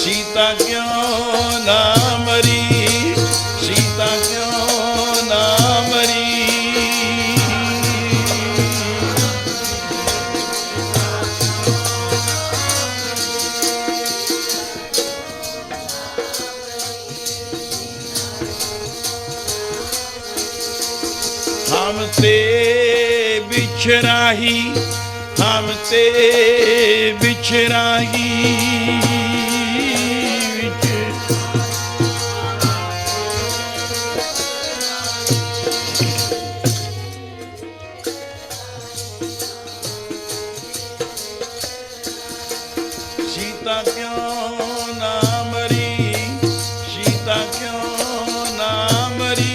सीता क्यों ना मरी, सीता क्यों ना मरी। हमते बिछराही, हमते बिछराही, सीता क्यों ना मरी, सीता क्यों ना मरी।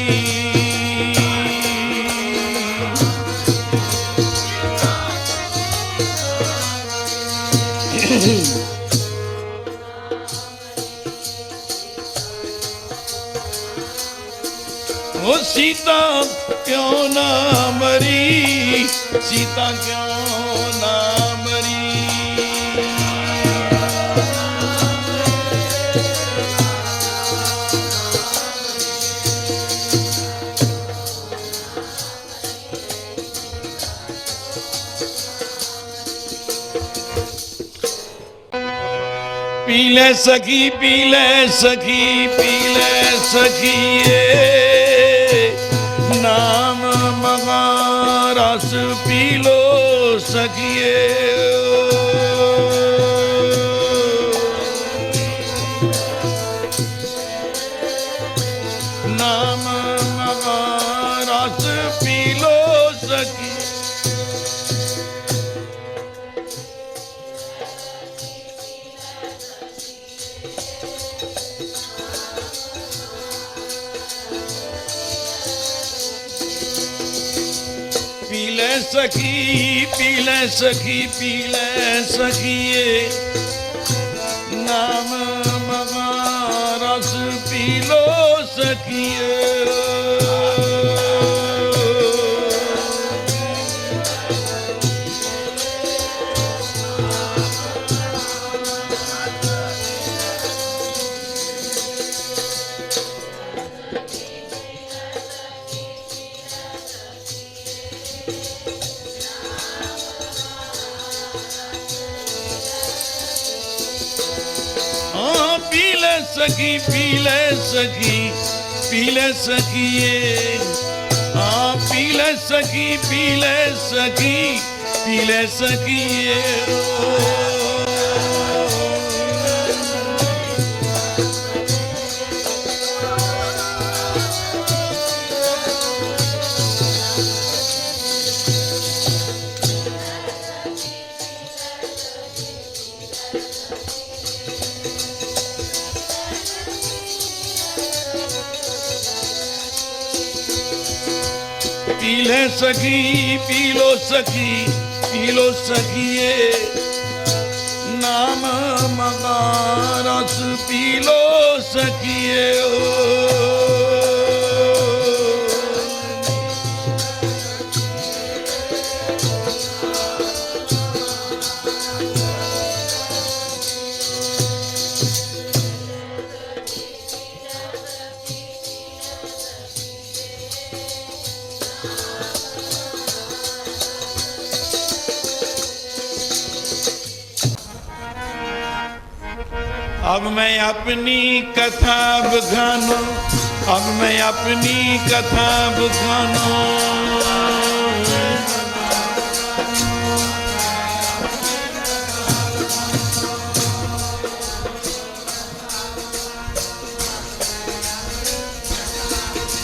वो सीता क्यों ना मरी, सीता क्यों ना मरी। पीले सखी, पीले सखी, पीले सखिए नाम मगा रस पी लो सखिए। नाम मगा रस पी लो सखिए। पीले सखी, पीले सखी, पीले सखिए नाम मगा रस पी लो सखिए। सखी पीले सखी, पीले सखिए हाँ पीले सखी, पीले सखी, पीले सखिए। पीले सखी, पीलो सखी, पीलो सखिए नाम मगा रस पीलो सखिए। अब मैं अपनी कथा बखानू, अब मैं अपनी कथा बखानू।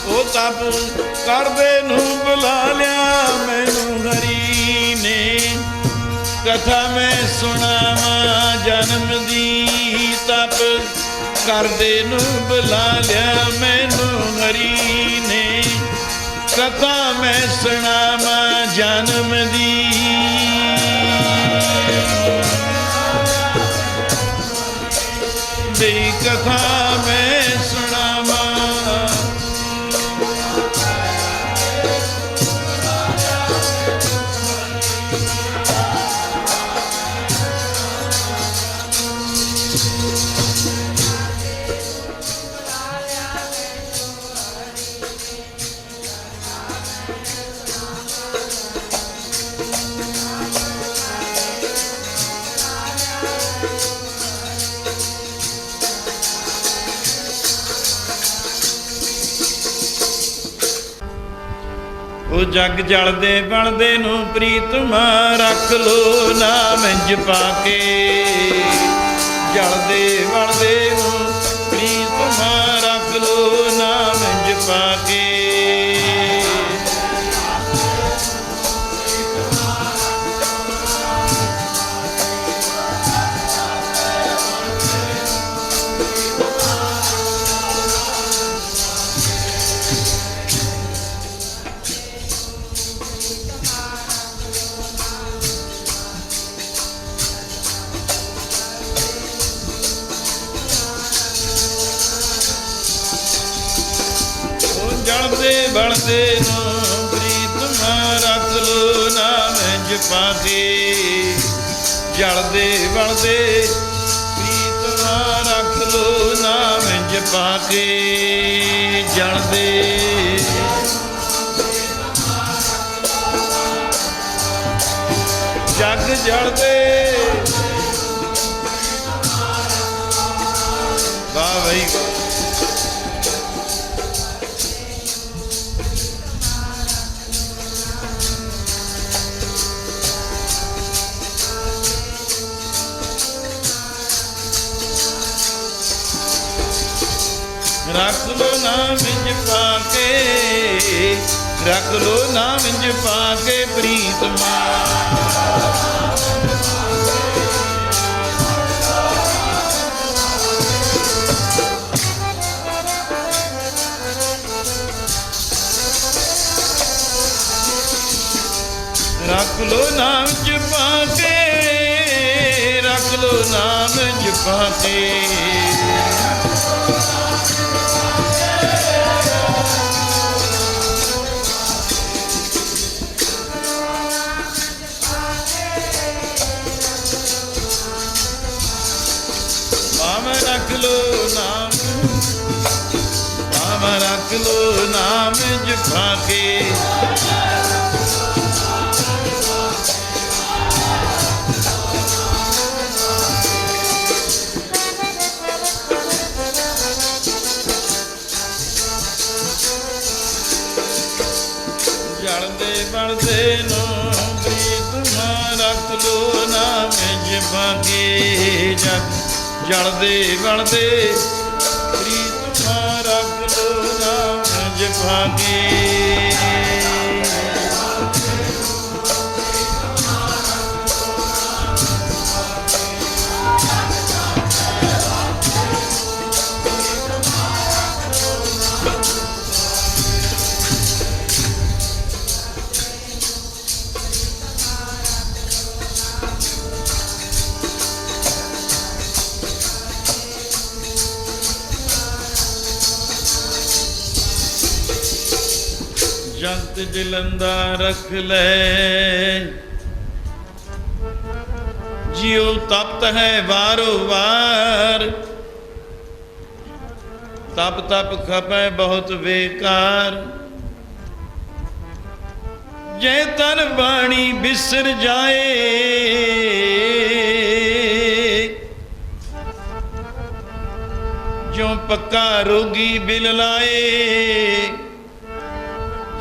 ओ तब करदे नू बुला लिया मैनू हरी ने, कथा मैं सुनावा जन्म दी। तप करदे नू बुला लिया मैनू हरी ने, कथा मैं सुनावा जन्म दी। बई कथा मैं सुनावा ਉਹ ਜਗ ਜਲਦੇ ਬਣਦੇ ਨੂੰ ਪ੍ਰੀਤਮਾ ਰੱਖ ਲੋ ਨਾਮ ਇੰਜ ਪਾ ਕੇ। ਜਲਦੇ ਬਣਦੇ ਨੂੰ ਪ੍ਰੀਤਮਾ ਰੱਖ ਲੋ ਨਾਮ ਇੰਜ ਪਾ ਕੇ। ਜਲਦੇ ਬਲਦੇ ਨੂੰ ਪ੍ਰੀਤਮਾ ਰੱਖ ਲੋ ਨਾਮ ਇੰਜ ਪਾ ਕੇ। ਜਲਦੇ ਬਲਦੇ ਪ੍ਰੀਤਮਾ ਰੱਖ ਲੋ ਨਾਮ ਇੰਜ ਪਾ ਕੇ। ਜਲਦੇ ਜਗ ਜਲਦੇ ਵਾਹ ਬਈ ਵਾਹ। ਰੱਖ ਲੋ ਨਾਮ ਇੰਜ ਪਾ ਕੇ। ਰੱਖ ਲੋ ਨਾਮ ਇੰਜ ਪਾ ਕੇ ਪ੍ਰੀਤਮਾ। ਰੱਖ ਲੋ ਨਾਮ ਇੰਜ ਪਾ ਕੇ। ਰੱਖ ਲੋ ਨਾਮ ਇੰਜ ਪਾ ਕੇ। ਰੱਖ ਲੋ ਨਾਮ ਭਾਵੇਂ ਰੱਖ ਲੋ ਨਾਮ ਇੰਜ ਪਾ ਕੇ। ਜਲਦੇ ਬਲਦੇ ਨੂੰ ਪ੍ਰੀਤਮਾ ਰੱਖ ਲੋ ਨਾਮ ਇੰਜ ਪਾ ਕੇ। ਜਲਦੇ ਬਲਦੇ ਪ੍ਰੀਤਮਾ ਰੱਖ ਲੋ ਨਾਮ ਇੰਜ ਪਾ ਕੇ। ਜੰਤ ਜਲੰਦਾ ਰੱਖ ਲੈ ਜਿਉ ਤਪਤ ਹੈ ਵਾਰੋ ਵਾਰ। ਤਪ ਤਪ ਖਪੈ ਬਹੁਤ ਬੇਕਾਰ। ਜੇ ਤਨ ਬਾਣੀ ਬਿਸਰ ਜਾਏ ਜੋ ਪੱਕਾ ਰੋਗੀ ਬਿਲ ਲਾਏ।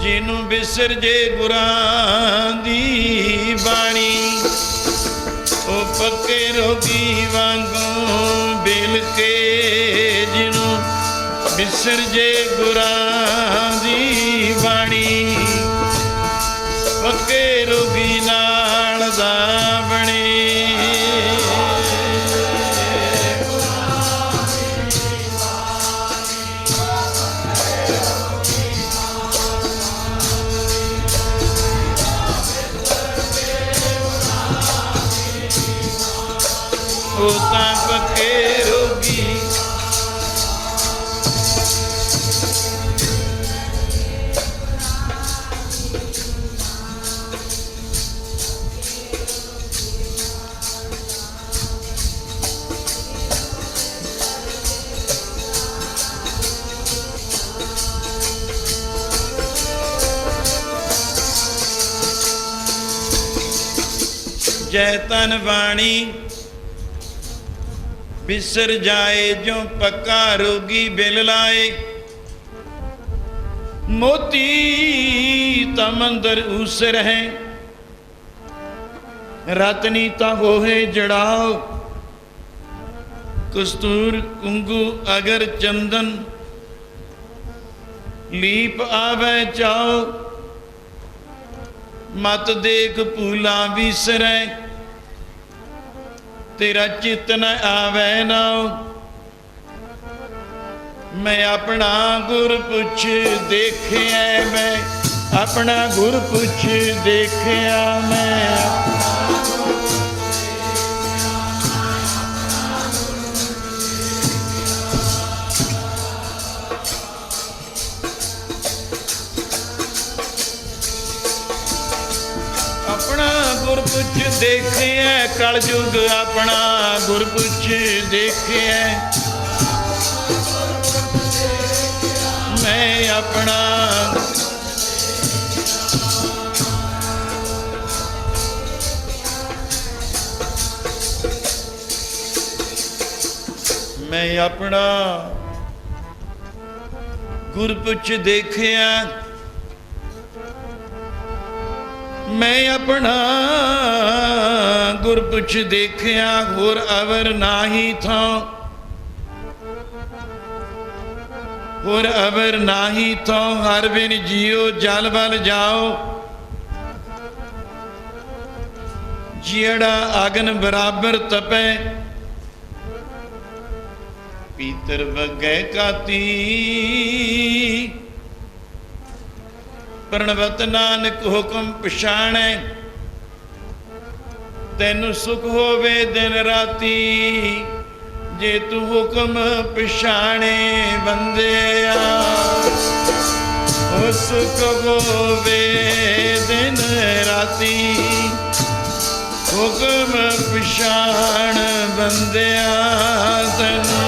ਜਿਹਨੂੰ ਬਿਸਰ ਜੇ ਗੁਰਾਂ ਦੀ ਬਾਣੀ ਉਹ ਪੱਕੇ ਰੋਗੀ ਵਾਂਗੂ ਬਿਲ ਕੇ। ਜਿਹਨੂੰ ਬਿਸਰ ਜੇ ਗੁਰਾਂ ਦੀ ਬਾਣੀ ਪੱਕੇ ਰੋਗੀ ਨਾਲ ਦਾ ਬਣੇ। ਉਹ ਤਾਂ ਪੱਕੇ ਰੋਗੀ ਜੈ ਤਨ ਬਾਣੀ बिसर जाए जो पक्का रोगी बिल लाए। मोती तमंदर ऊसर है, रतनी ता होहे जड़ाओ, कस्तूर कुंगू अगर चंदन, लीप आवे चाओ, मत देख भूला विसरै, तेरा चित न आवे नाओ। मैं अपना गुर पुछ देखिया, मैं अपना गुर पुछ देखिया, मैं अपना गुर पुछ देखिया, कलयुग अपना गुर पुछ देखिया, मैं अपना गुर पुछ देखिया, मैं अपना गुर पुछ देखिया, होर अवर नाही था, होर अवर नाही था, हर बिन जियो जल बल जाओ, जियड़ा अगन बराबर तपै, पीतर वगै काती, प्रणवत नानक हुक्म पछाणै, तैनू सुख होवे दिन राती, जे तू हुक्म पछाणे बंदिया, ओ सुख होवे दिन राती, हुक्म पछाण बंदिया, तैनू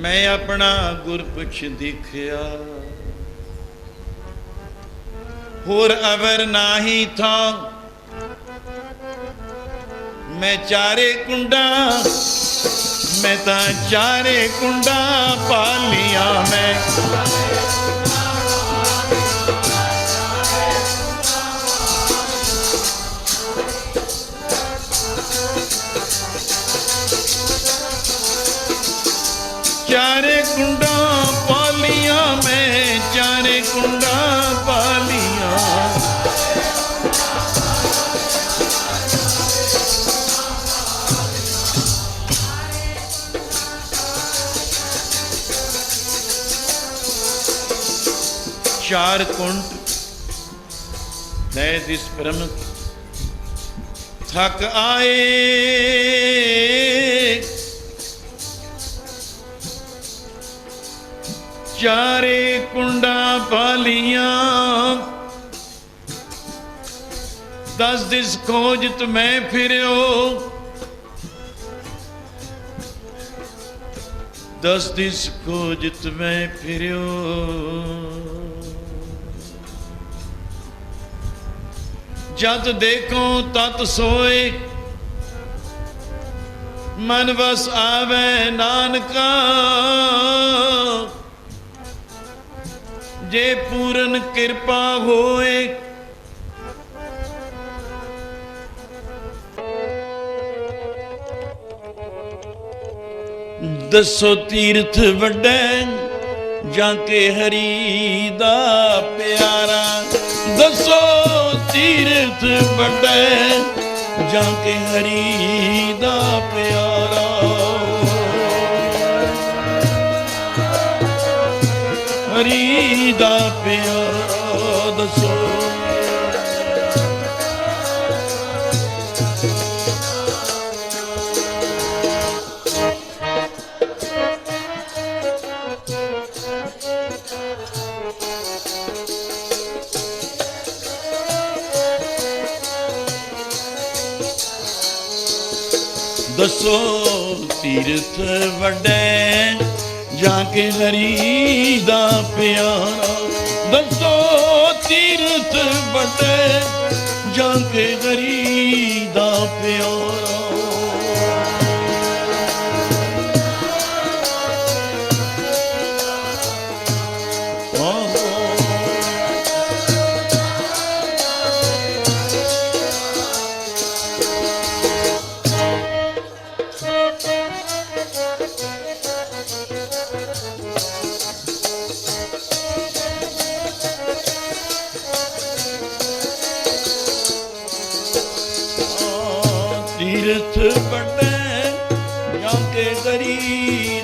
मैं अपना गुर पुछ देखिया, होर अवर नाही था, मैं चारे कुंडा, मैं ता चारे कुंडा पालिया, मैं चारे कुंडा पालिया, मैं चारे कुंडा पालिया, चार कुंड तय दिस परम थक आए, चारे कुंडा पालिया, 10 दिस खोजत मैं फिरियो, 10 दिस खोजत मैं फिरियो, जत देखो तत सोए, मन बस आवे नानका, जे पूरन कृपा होए, दसो तीर्थ वड्डे जाके हरि दा प्यारा, दसो तीर्थ वड्डे जाके हरि दा प्यारा, हरि दा प्यारा दसो, दसो तीर्थ वड्डे जाके हरी दा प्यारा, दसो तीर्थ वड्डे जाके हरी दा प्यारा। तीर्थ वड्डे जाके हरी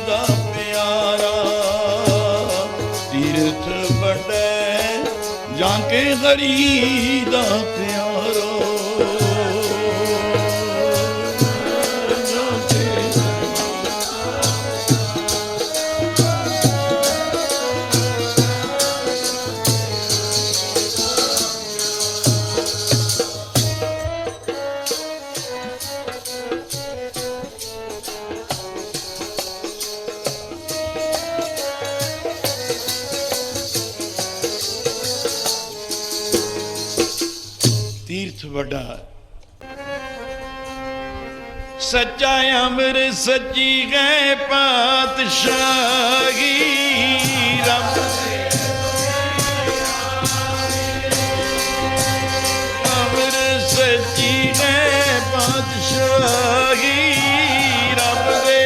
दा प्यारा, तीर्थ वड्डे जाके हरी दा प्यारा। तीर्थ वड्डा सच्चा अमर सच्ची गए पातशाही, रब अमर सच्ची गए पातशाही, रब दे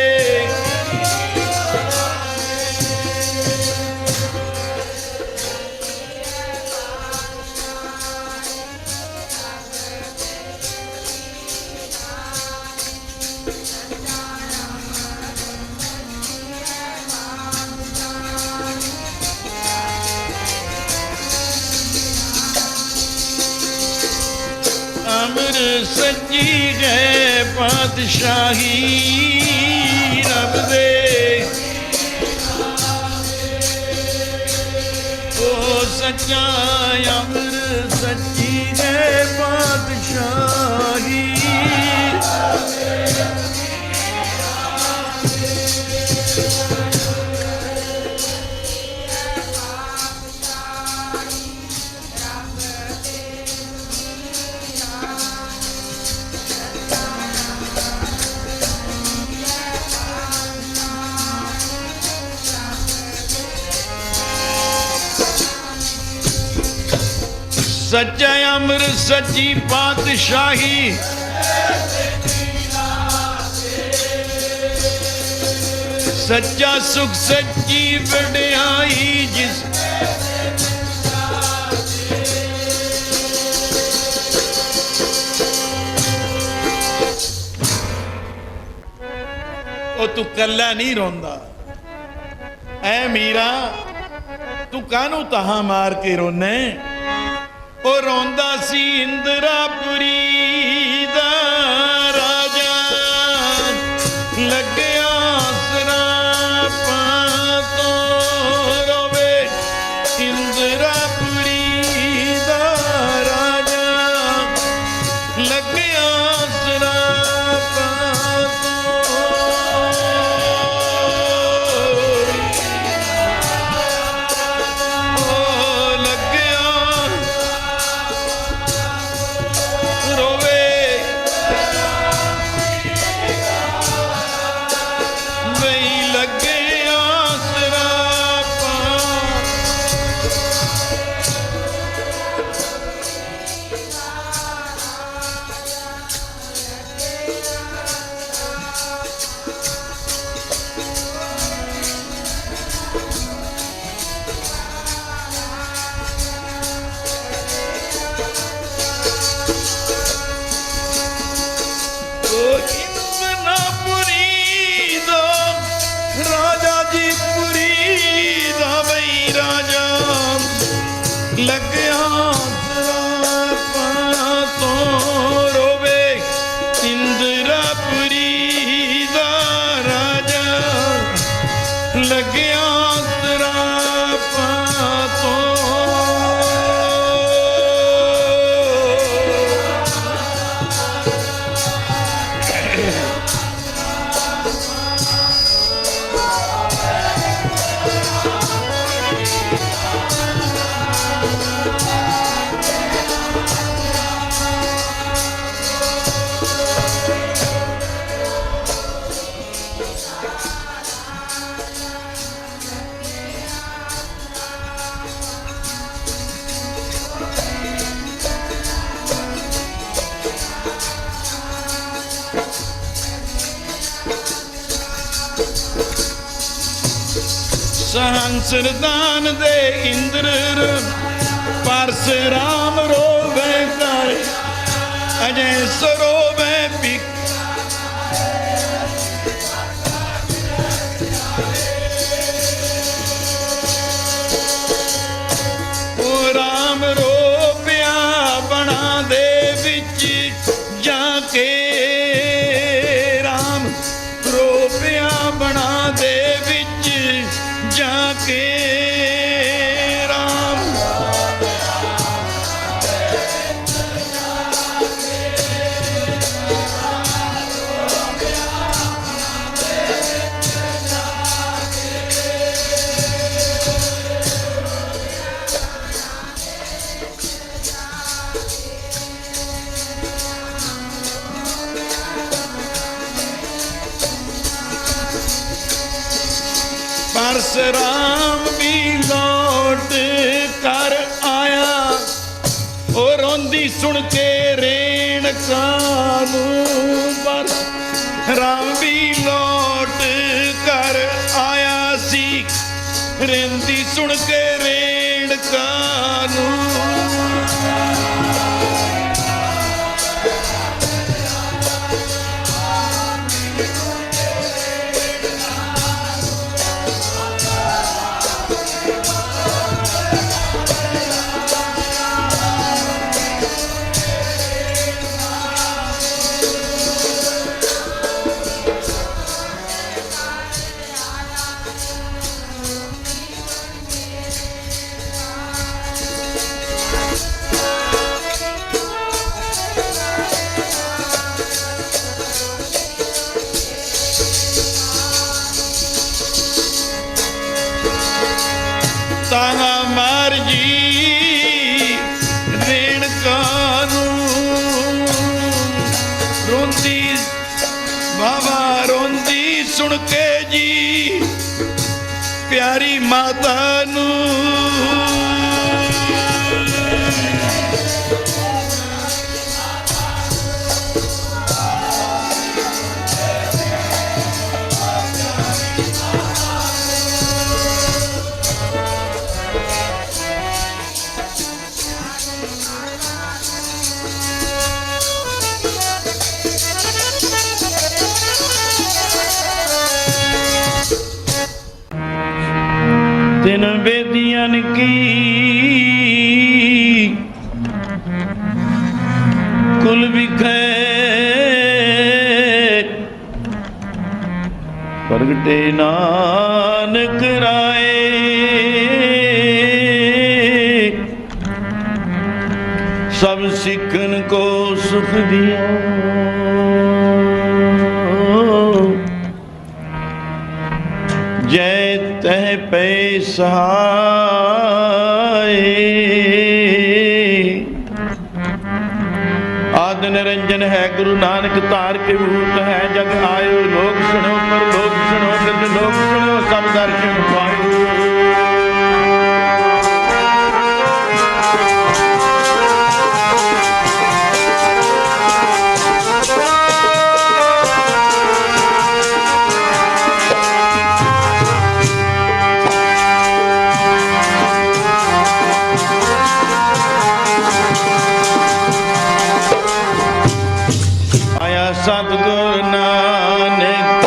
अमर सच्ची है पातशाही, रब दे ओ सच्चा अमर सच्ची है पातशाही। सच्चा अमर सच्ची पातशाही, सच्चा सुख सच्ची वड्याई जिस ओ तू कल्ला नहीं रोंदा ऐ मीरा, तू कानू तहा मार के रोने। ओ रोंदा सी इंद्रापुरी दा राजा, लगया सरापां तो रोवे इंद्रापुरी दा राजा, लगया सरापां तो लगया रोवे वही लगे आसरापा। राजा जी पुरी दा बई राजा, लगया सरापां तो रोवे इंद्रापुरी दा राजा, लगया सरापां तो सहंसरदान दे इंद्र परशुराम रोवे कर अजय सरोवे पिक राम रोपिया बना दे विच जाके राम रोपिया बना दे विच जाके राम परशुराम भी लौट कर आया और रोंदी सुन के रेणुका परशुराम भी लौट कर आया सी रेंदी सुन के रेणुका ताना मार जी रेणुका रोंदी बाबा रोंदी सुन के जी प्यारी माता नू तिन बेदियन की कुल बिखे प्रगटे नानक राय सब सिखन को सुख दिया जय तह पे सहाय आदि निरंजन है गुरु नानक तार के भूत है जग आयो लोक सुनो पर लोक सुनो फिर लोक सुनो सब दर्शन पायो सतगुरु नानक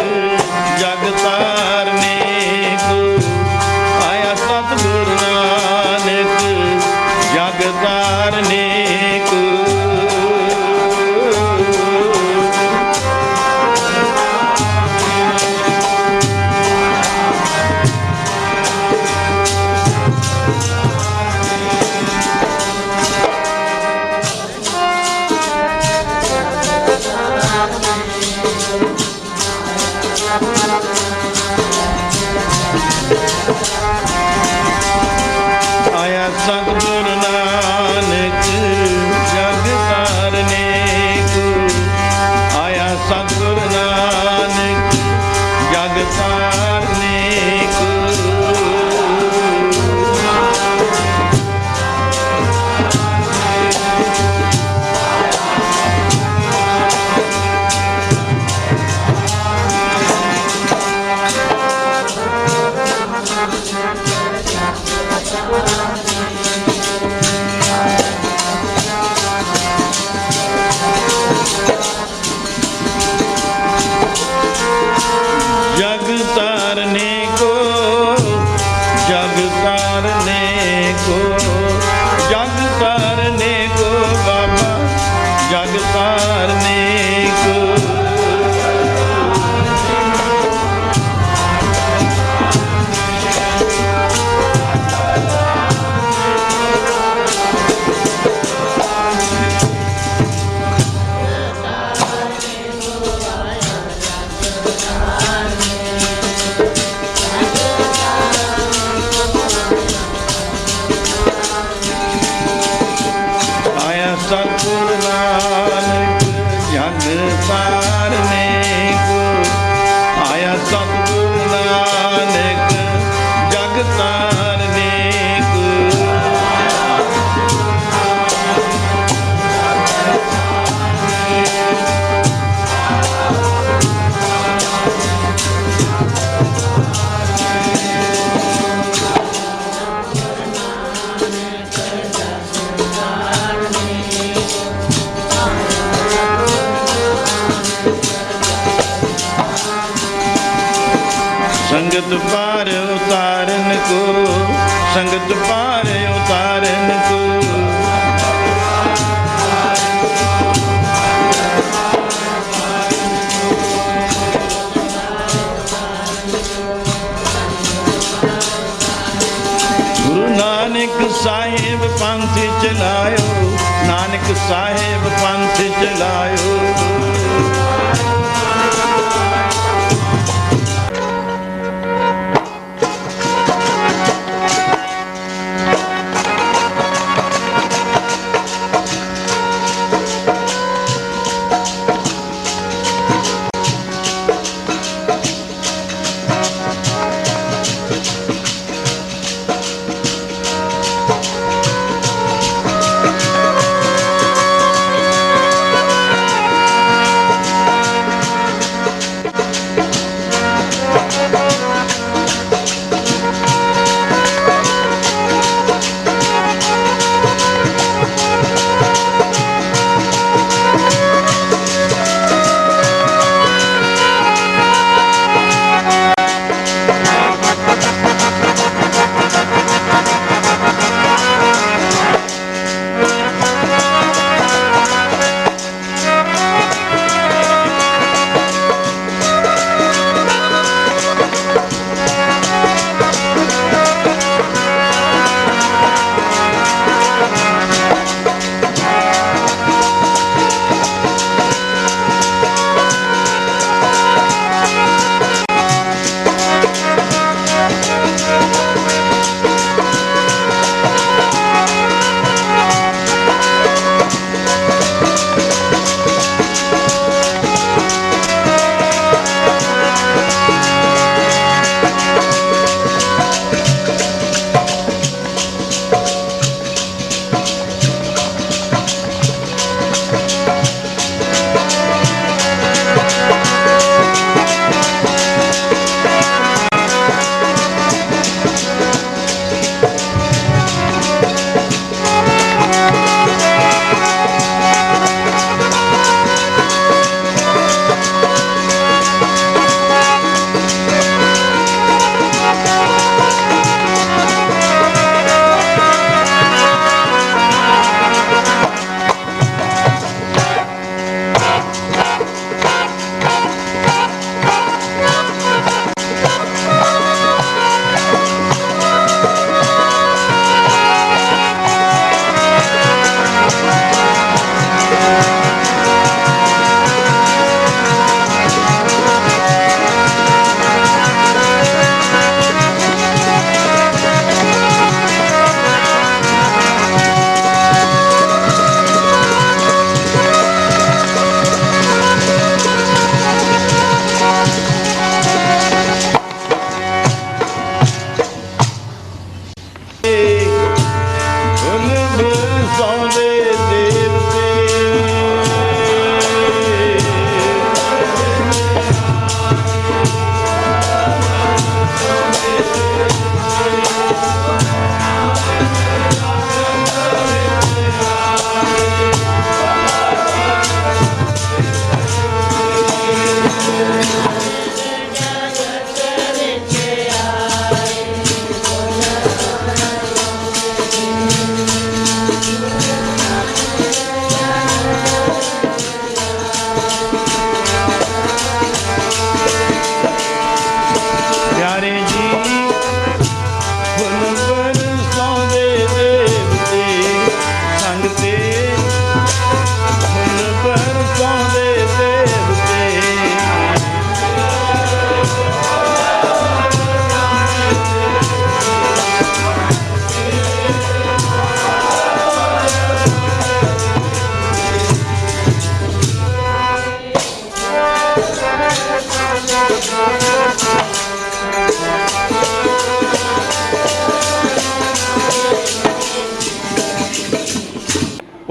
सतगुरु नानक जग तारने को, आया सतगुरु नानक जग तारने को। संगत पार उतारन को, संगत पार उतारन को। गुरु नानक साहिब पंथ चलायो, नानक साहिब पंथ चलायो।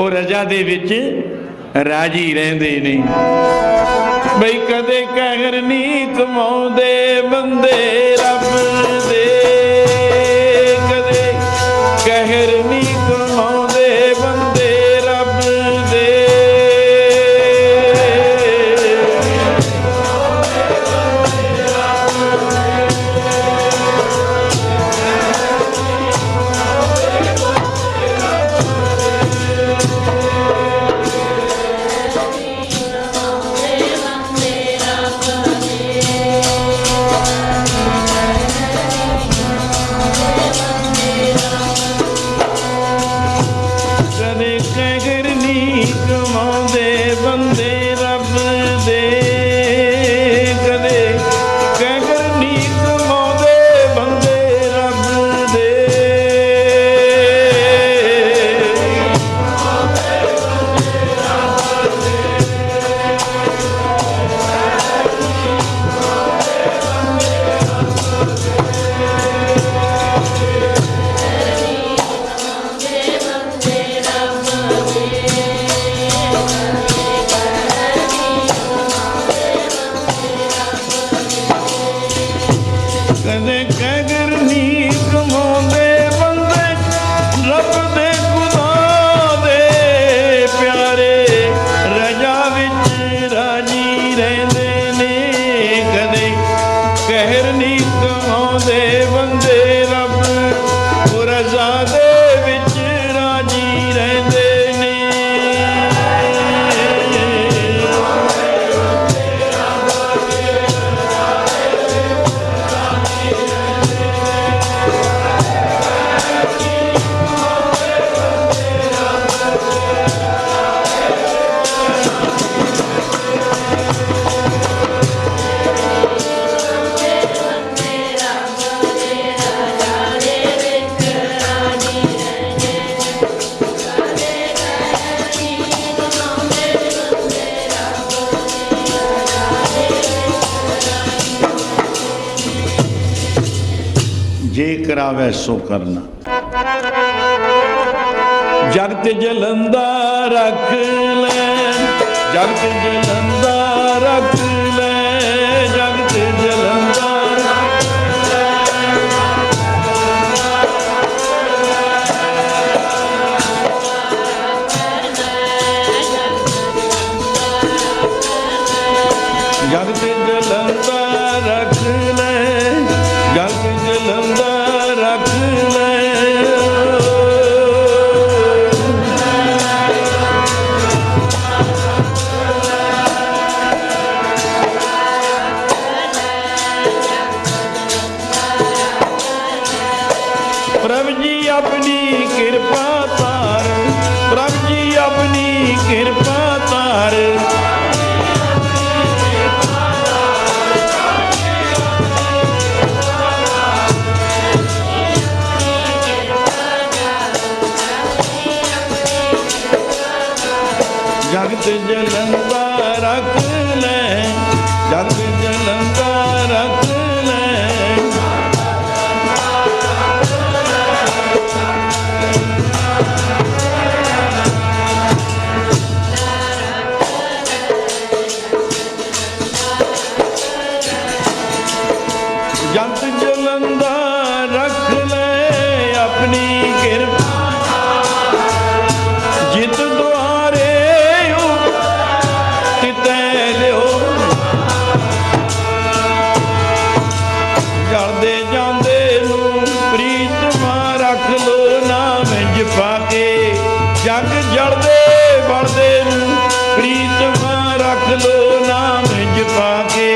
ਉਹ ਰਜਾ ਦੇ ਵਿੱਚ ਰਾਜੀ ਰਹਿੰਦੇ ਨੇ। ਬਈ ਕਦੇ ਕਹਿਰ ਨਹੀਂ ਕਮਾਉਂਦੇ ਬੰਦੇ ਰੱਬ ਦੇ, ਕਦੇ ਕਹਿਰ ਨਹੀਂ ਕਮਾਉਂਦੇ ਬੰਦੇ ਰੱਬ ਦੇ। जे करावे सो करना। जगत जलंदा रख ले, जगत जलंदा रख ले, जगत जलंदा जगत जलंदा रख ले, जगत जलंदा रख ले। प्रभु जी अपनी कृपा तार, प्रभु जी अपनी कृपा तार। जगत जलंदा रख ले, जगत जलंदा रख ले। जगत जलंदा रख ले अपनी कृपा, जित द्वारे जलदे जांदे नूं प्रीतमा रख लो नाम जपा के। जग जलदे बलदे नूं प्रीतमा रख लो नाम जपा के।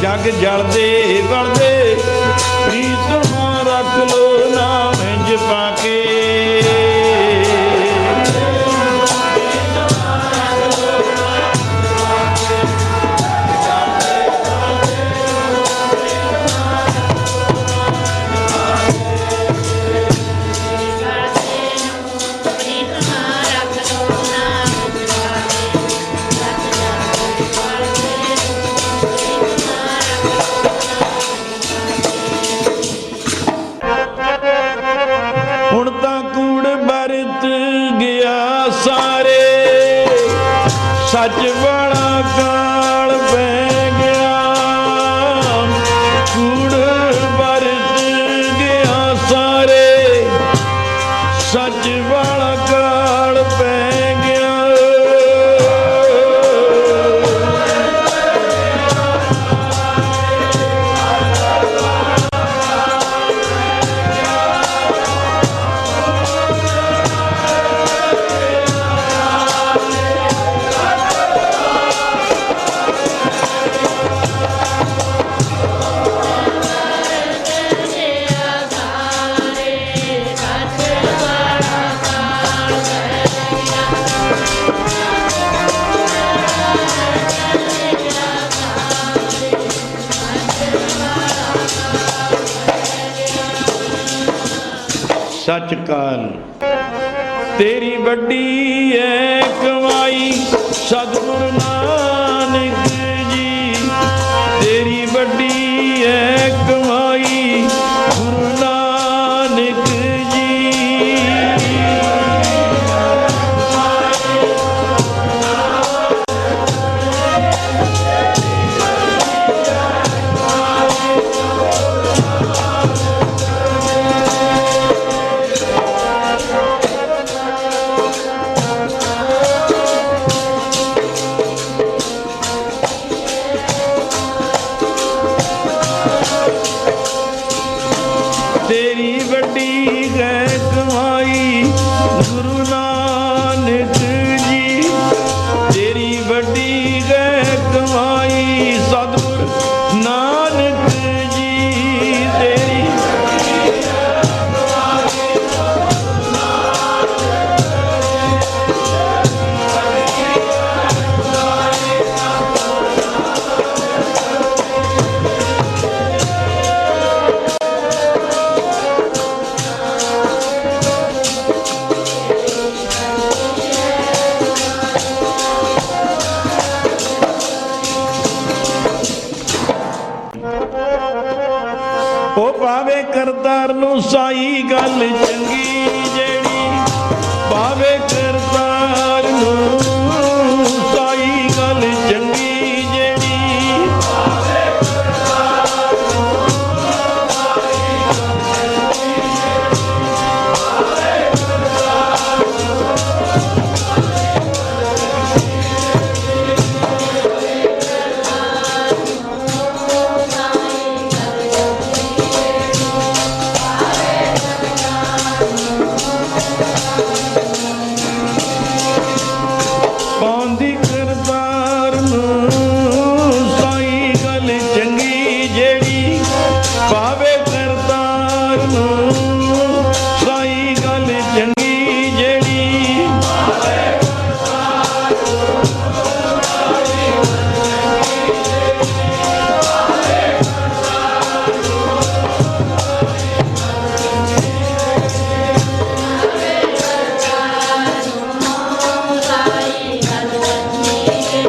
जग जलदे बलदे प्रीतमा रख लो नाम जपा के। सच काल। तेरी बड़ी है कमाई सतगुरु नानक जी, तेरी बड़ी है कमाई गुरु नानक जी। तेरी बड़ी है कमाई गुरु नानक जी, तेरी बड़ी है कमाई सतगुरु नानक जी, तेरी ਉਹ ਪਾਵੇ ਕਰਤਾਰ ਨੂੰ ਸਾਈ ਗੱਲ ਚੰਗੀ ਜਿਹੜੀ, ਪਾਵੇ ਕਰਤਾਰ ਨੂੰ ਸਾਈ ਗੱਲ ਚੰਗੀ ਜਿਹੜੀ, ਪਾਵੇ ਕਰਤਾਰ ਨੂੰ ਸਾਈ ਗੱਲ ਚੰਗੀ, ਪਾਵੇ ਕਰਤਾਰ ਪਾਉਂਦੀ ਕਰਤਾਰ ਨੂੰ ਸਾਈ ਗੱਲ ਚੰਗੀ ਜਿਹੜੀ, ਪਾਵੇ ਕਰਤਾਰ ਨੂੰ ਸਾਈ ਗੱਲ ਚੰਗੀ ਜਿਹੜੀ, ਪਾਵੇ ਕਰਤਾਰ ਨੂੰ ਸਾਈ ਗੱਲ ਚੰਗੀ,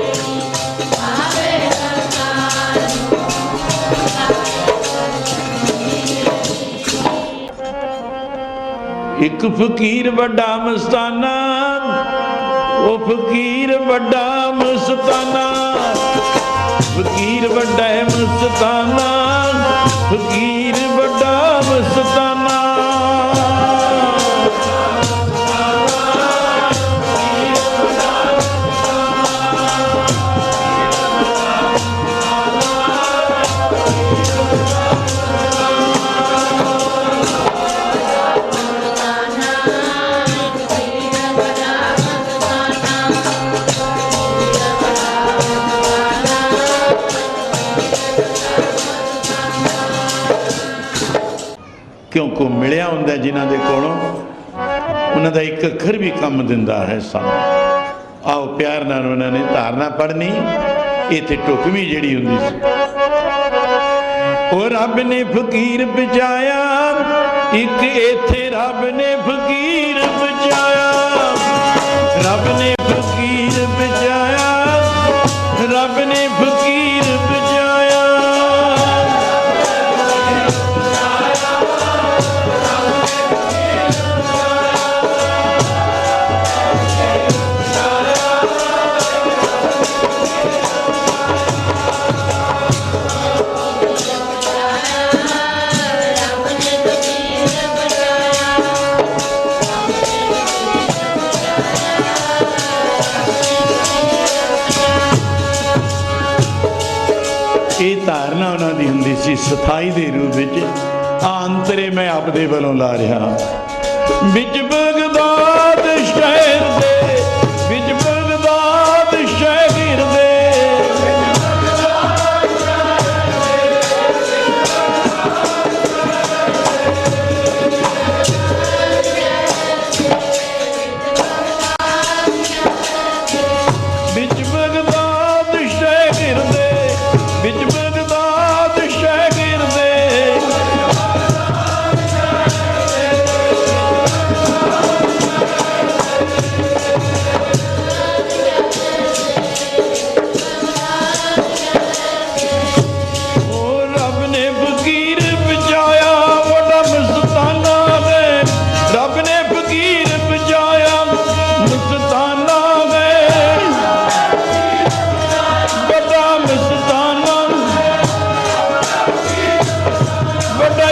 ਪਾਵੇ ਕਰਤਾਰ ਨੂੰ ਇੱਕ ਫਕੀਰ ਵੱਡਾ ਮਸਤਾਨਾ, ਉਹ ਫਕੀਰ ਵੱਡਾ ਮਸਤਾਨਾ, ਫਕੀਰ ਵੱਡਾ ਹੈ ਮਸਤਾਨਾ, ਫਕੀਰ ਵੱਡਾ ਮਸਤਾਨਾ। ਕਿਉਂਕਿ ਮਿਲਿਆ ਹੁੰਦਾ ਜਿਨ੍ਹਾਂ ਦੇ ਕੋਲੋਂ, ਉਹਨਾਂ ਦਾ ਇੱਕ ਅੱਖਰ ਵੀ ਕੰਮ ਦਿੰਦਾ ਹੈ ਸਾਨੂੰ। ਆਓ ਪਿਆਰ ਨਾਲ ਉਹਨਾਂ ਨੇ ਧਾਰਨਾ ਪੜ੍ਹਨੀ। ਇੱਥੇ ਟੁਕਵੀਂ ਜਿਹੜੀ ਹੁੰਦੀ ਸੀ, ਉਹ ਰੱਬ ਨੇ ਫਕੀਰ ਬਚਾਇਆ, ਇੱਕ ਇੱਥੇ ਰੱਬ ਨੇ ਫਕੀਰ ਬਚਾਇਆ, ਰੱਬ ਨੇ ਫਕੀਰ ਬਚਾਇਆ, ਰੱਬ ਨੇ ਫਕੀਰ ਬਚਾਇਆ। ਇਹ ਧਾਰਨਾ ਉਹਨਾਂ ਦੀ ਹੁੰਦੀ ਸੀ ਸਥਾਈ ਦੇ ਰੂਪ ਵਿੱਚ। ਅੰਤਰੇ ਮੈਂ ਆਪਦੇ ਵੱਲੋਂ ਲਾ ਰਿਹਾ ਵਿੱਚ ਬਗਦਾਦ ਸ਼ਹਿਰ ਦੇ, ਵਿੱਚ ਬਗਦਾਦ ਸ਼ਹਿਰ ਦੇ, ਵਿੱਚ ਬਗਦਾਦ ਸ਼ਹਿਰ ਦੇ, ਵਿੱਚ ਬਗਦਾਦ ਸ਼ਹਿਰ ਦੇ,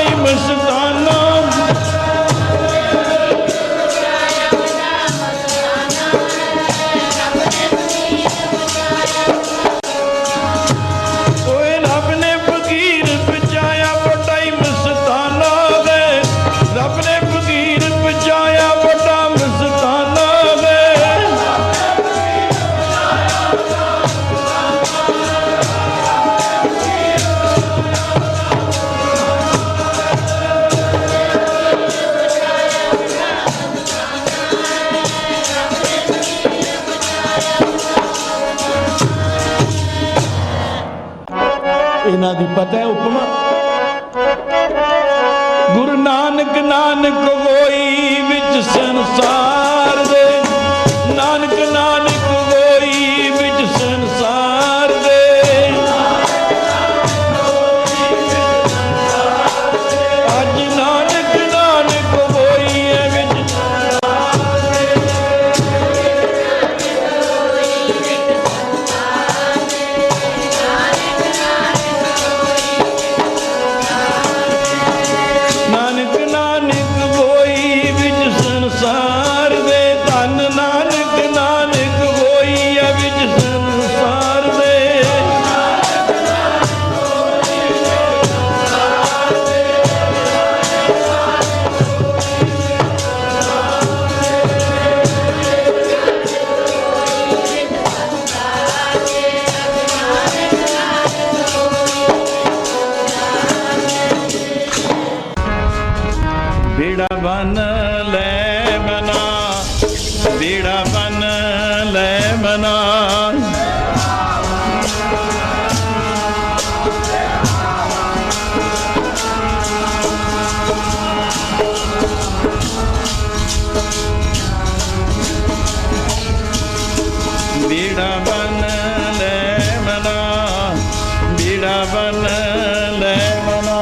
ਬਟਾਈ ਮਸਤਾਨਾ इन्हां दी पता है उपमा गुरु नानक नानक होई विच संसार दे नानक नानक होई विच संसार दे अज नानक नानक होई विच संसार दे धन नानक नानक होई है विच संसार दे बेड़ा बन ले मना बेड़ा बन ले मना बेड़ा बन ले मना बेड़ा बन ले मना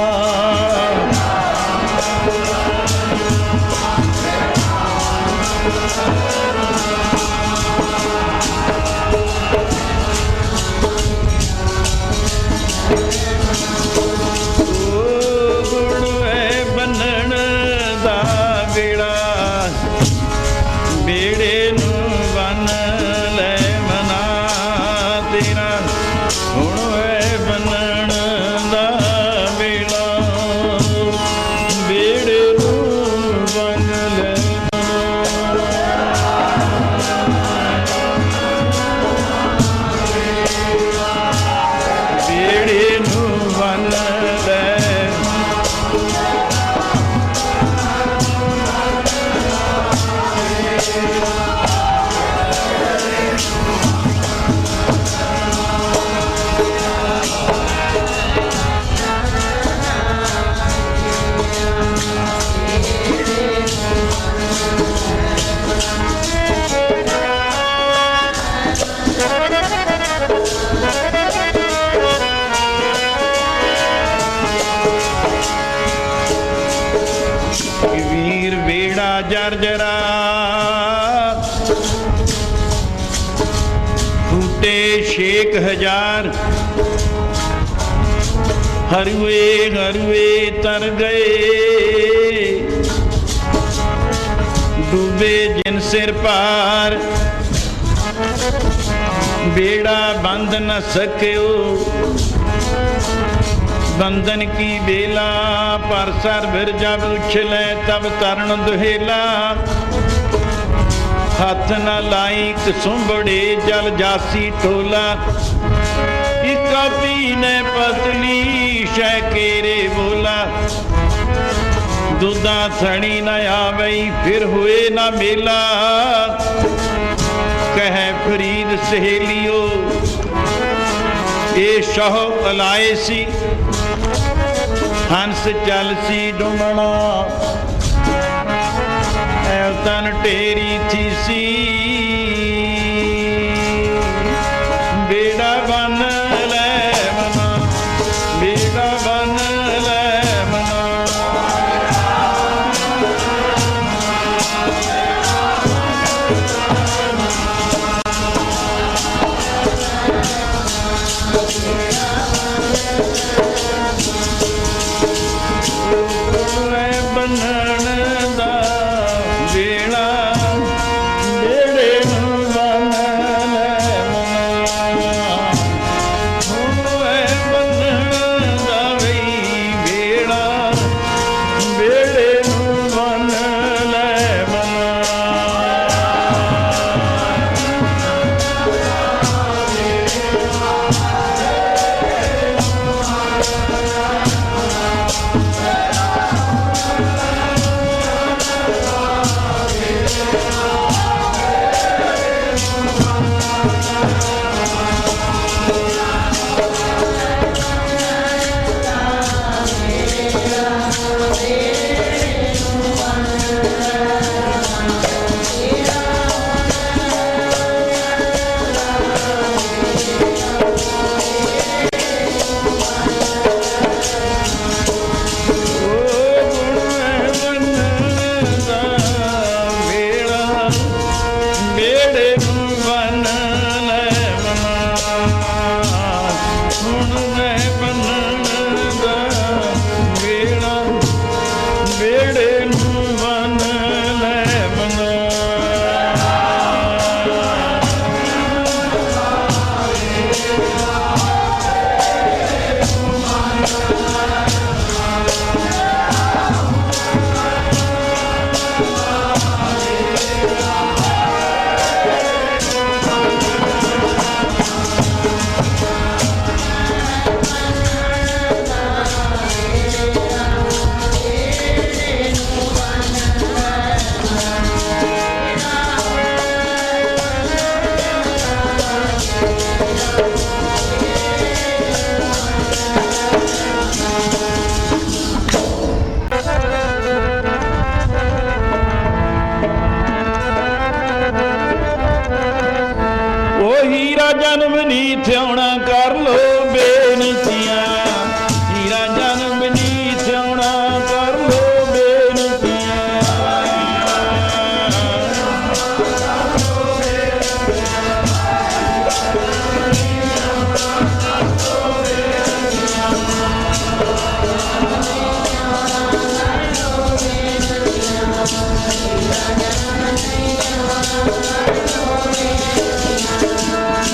जर्जरा फूटे 6000 हरुए हरुए तर गए डूबे जिन सिर पार बेड़ा बंद न सक्यो बंधन की बेला पर सर बिर जब उछले तब तरण दुहेला हाथ न लाई कसुंबड़े जल जासी टोला इका पीने पतली शह केरे बोला दूधा थड़ी न आवई फिर हुए न मेला कह फरीद सहेलियो ये शाह अलाए सी हंस चल सी डुमना तन टेरी थी सी बेड़ा बन ले मना बेड़ा बन ले मना ਬੰਨਣ ਦਾ ਵੇਲਾ ਬੇੜੇ ਨੂੰ ਬੰਨ ਲੈ ਮਨਾ ਹੁਣ ਵੇ ਬੰਨਣ ਦਾ ਵਈ ਵੇਲਾ ਬੇੜੇ ਨੂੰ ਬੰਨ ਲੈ ਮਨਾ ਹੀਰਾ ਜਨਮ ਨੀ ਥਿਆਉਣਾ ਕਰ ਲੋ ਬੇਨਤੀਆਂ ਹੀਰਾ ਜਨਮ ਨੀ ਥਿਆਉਣਾ ਕਰ ਲੋ ਬੇਨਤੀਆਂ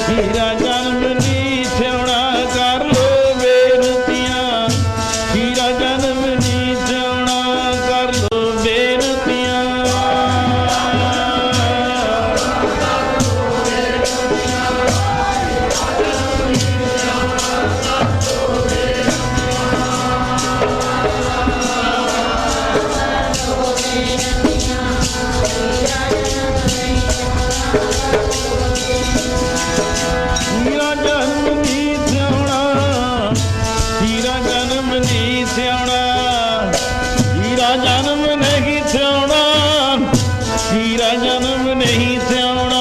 ਹੀਰਾ ਜਨਮ ਨੀ ਥਿਆਉਣਾ ਕਰ ਲੋ ਬੇਨਤੀਆਂ ਹੀਰਾ ਜਨਮ ਨੀ ਥਿਆਉਣਾ ਕਰ ਲੋ ਬੇਨਤੀਆਂ ਹੀਰਾ ਜਨਮ ਨੀ ਥਿਆਉਣਾ ਹੀਰਾ ਜਨਮ ਨੀ ਥਿਆਉਣਾ ਹੀਰਾ ਜਨਮ ਨਹੀਂ ਥਿਆਉਣਾ ਹੀਰਾ ਜਨਮ ਨਹੀਂ ਥਿਆਉਣਾ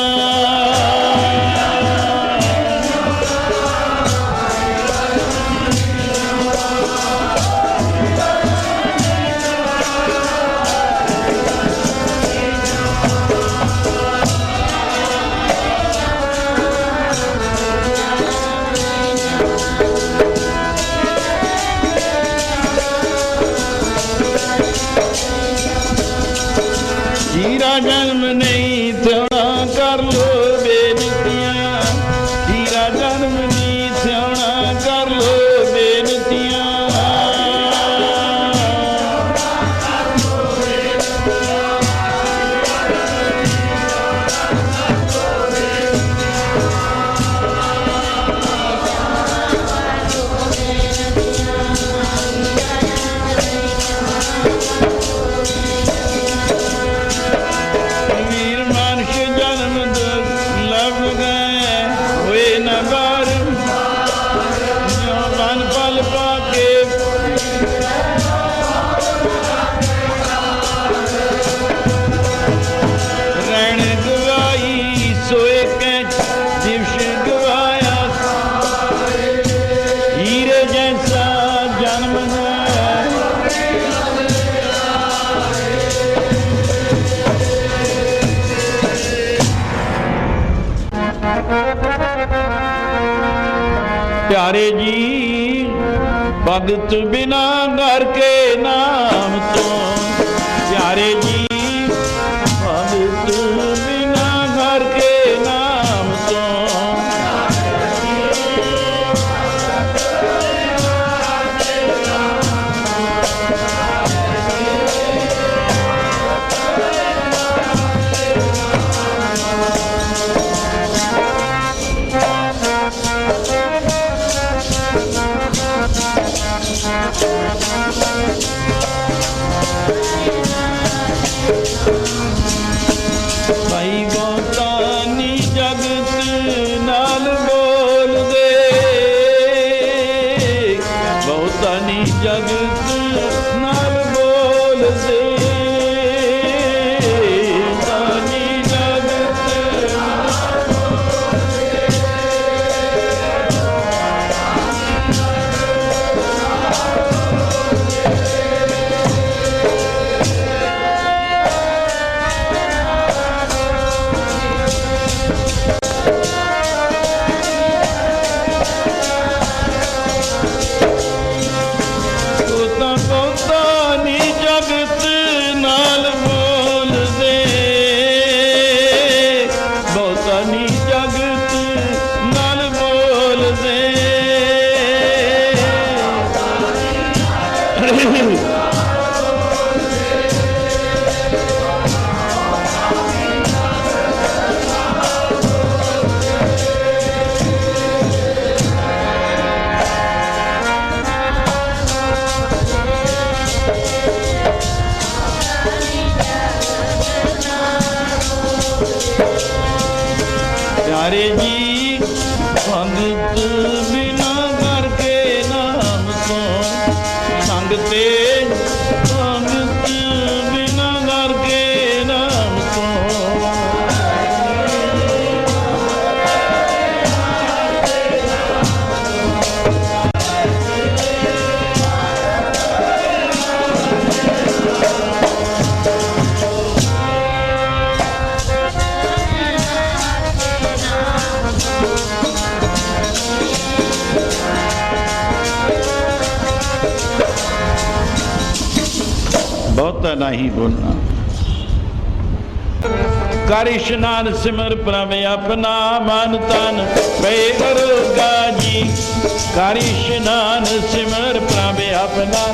ਹੀਰਾ ਜਨਮ ਨਹੀਂ ਥਿਆਉਣਾ ਕਰ ਲੋ ਬੇਨਤੀਆਂ ਹੀਰਾ ਜਨਮ ਨਹੀਂ ਥਿਆਉਣਾ ਕਰ ਲੋ ਬੇਨਤੀਆਂ ਵੀਰ ਮਾਨਸ਼ ਜਨਮ ਲੱਭ ਗਏ ਹੋਏ ਨਾ ਬਾਰ ਜੋ ਮਨ ਪਲ ਪਾ ਕੇ ਰਹਿਣ ਗਵਾਈ ਸੋਏ ਕੈ ਦਿਵਸ ਗਵਾਇਆ ਹੀਰੇ ਜੈਸਾ ਜਨਮ ਹੈ प्यारे जी भगत बिना घर के नाम तो प्यारे जी संगत बिना करके नाम को संगते संगत बिना करके नाम को ਬਹੁਤਾ ਨਹੀਂ ਬੋਲਣਾ। ਕਰ ਇਸ਼ਨਾਨ ਸਿਮਰ ਪ੍ਰਭ ਆਪਣਾ ਮਨ ਤਨ ਪਏ ਅਰੋਗਾ ਜੀ। ਕਰ ਇਸ਼ਨਾਨ ਸਿਮਰ ਪ੍ਰਭ ਆਪਣਾ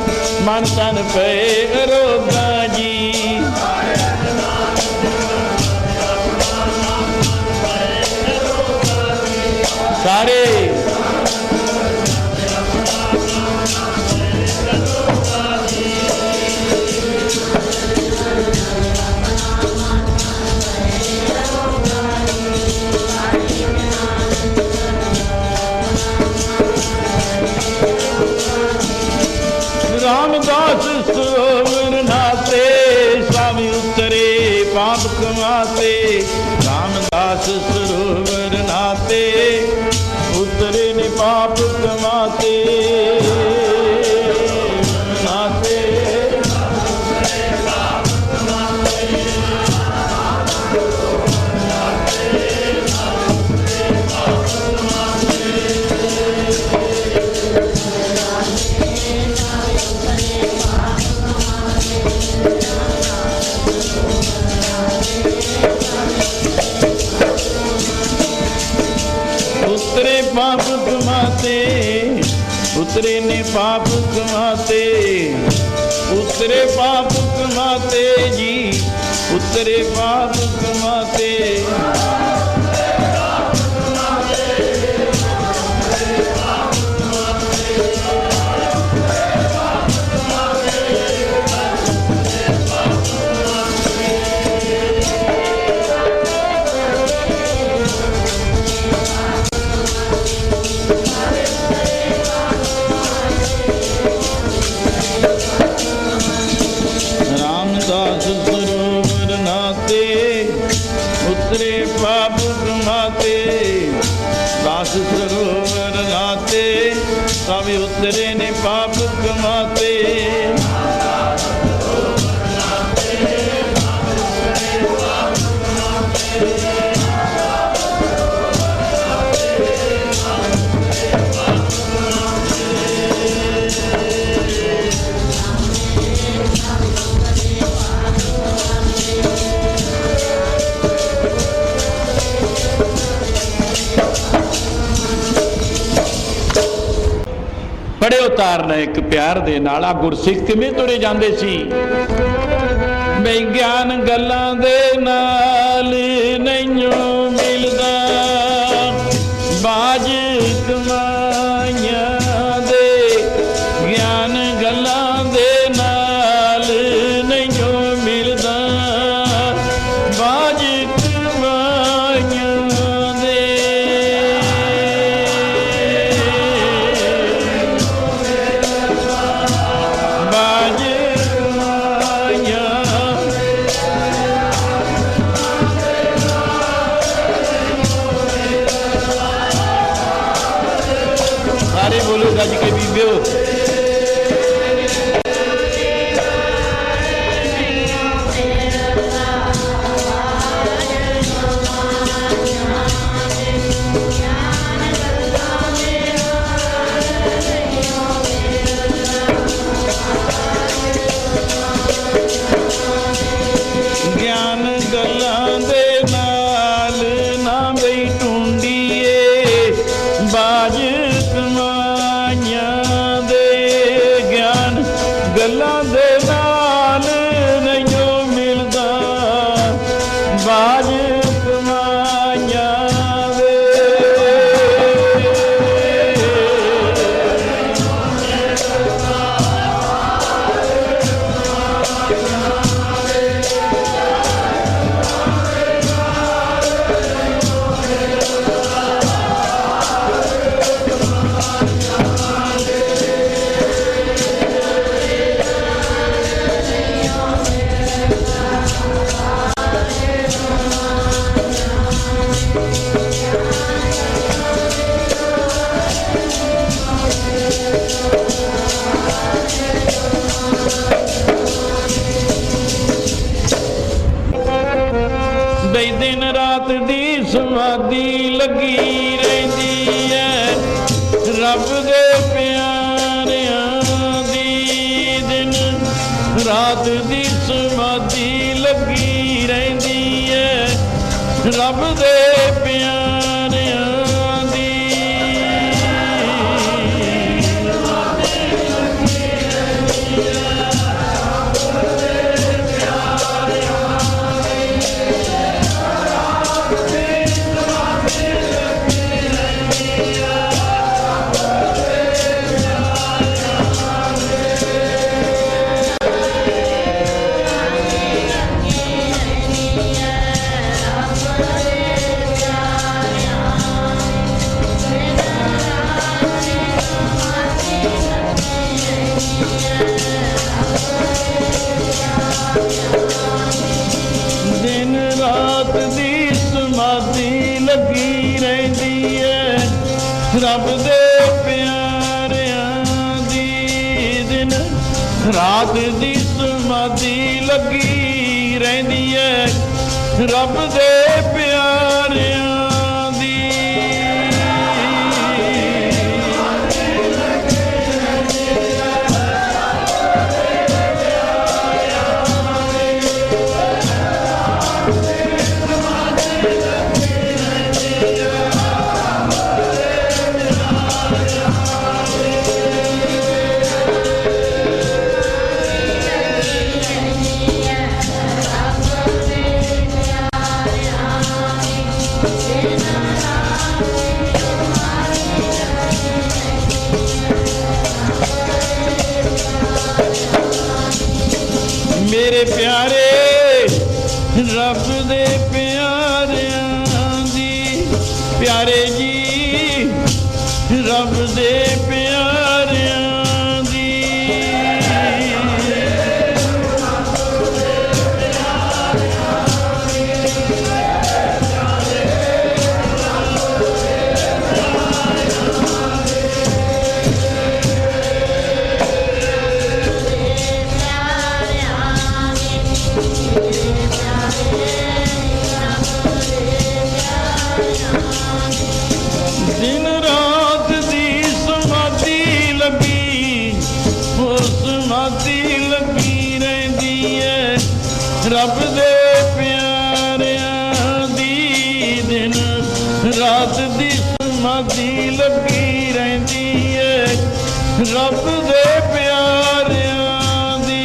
ਮਨ ਤਨ ਪਏ ਅਰੋਗਾ ਜੀ। ਸਾਰੇ रामदास सरोवर नाते स्वामी उतरे पाप कमाते। रामदास सरोवर नाते उतरे ने पाप कमाते नाते। उतरे पाप कमाते उतरे ने पाप कमाते। उतरे पाप कमाते जी उतरे पाप कमाते। सरोवर नाते उतरे पाप कमाते। दास सरोवर नाते सब उतरे ने पाप कमाते। बड़े उतारना एक प्यार दे नाल। आ गुरसिख किवें तुरे जांदे सी बई ज्ञान गल्लां दे नाल नैयों मिलदा बाज कमाइयां दे। ज्ञान गल्लां दे नाल नैयों मिलदा बाज कमाइयां दे। सारे बोलो गज के बीबियो। ज्ञान गल्लां दे नाल ना बई टूंडीए बाज कमाइयां दे। ਕਈ ਦਿਨ ਰਾਤ ਦੀ ਸਮਾਧੀ ਲੱਗੀ ਰਹਿੰਦੀ ਹੈ ਰੱਬ ਦੇ ਪਿਆਰਿਆਂ ਦੀ। ਦਿਨ ਰਾਤ ਦੀ ਸਮਾਧੀ ਲੱਗੀ ਰਹਿੰਦੀ ਹੈ ਰੱਬ ਦੇ ਪਿਆਰਿਆਂ ਦੀ। ਦਿਨ ਰਾਤ ਦੀ ਸਮਾਧੀ ਲੱਗੀ ਰਹਿੰਦੀ ਹੈ ਰੱਬ ਦੇ ਪਿਆਰਿਆਂ ਦੀ। ਦਿਨ ਰਾਤ ਦੀ ਸਮਾਧੀ ਲੱਗੀ ਰਹਿੰਦੀ ਹੈ ਰੱਬ ਦੇ ਪਿਆਰਿਆਂ ਦੀ। ਮੇਰੇ ਪਿਆਰੇ ਰੱਬ ਦੇ ਪਿਆਰਿਆਂ ਦੀ। ਪਿਆਰੇ ਜੀ ਰੱਬ ਦੇ ਪਿਆਰਿਆਂ ਦੀ। ਦਿਨ ਰਾਤ ਦੀ ਸਮਾਧੀ ਲੱਗੀ ਉਹ ਸਮਾਧੀ ਲੱਗੀ ਰਹਿੰਦੀ ਹੈ ਰੱਬ ਦੇ ਪਿਆਰਿਆਂ ਦੀ। ਦਿਨ ਰਾਤ ਦੀ ਸਮਾਧੀ ਲੱਗੀ ਰਹਿੰਦੀ ਹੈ ਰੱਬ ਦੇ ਪਿਆਰਿਆਂ ਦੀ।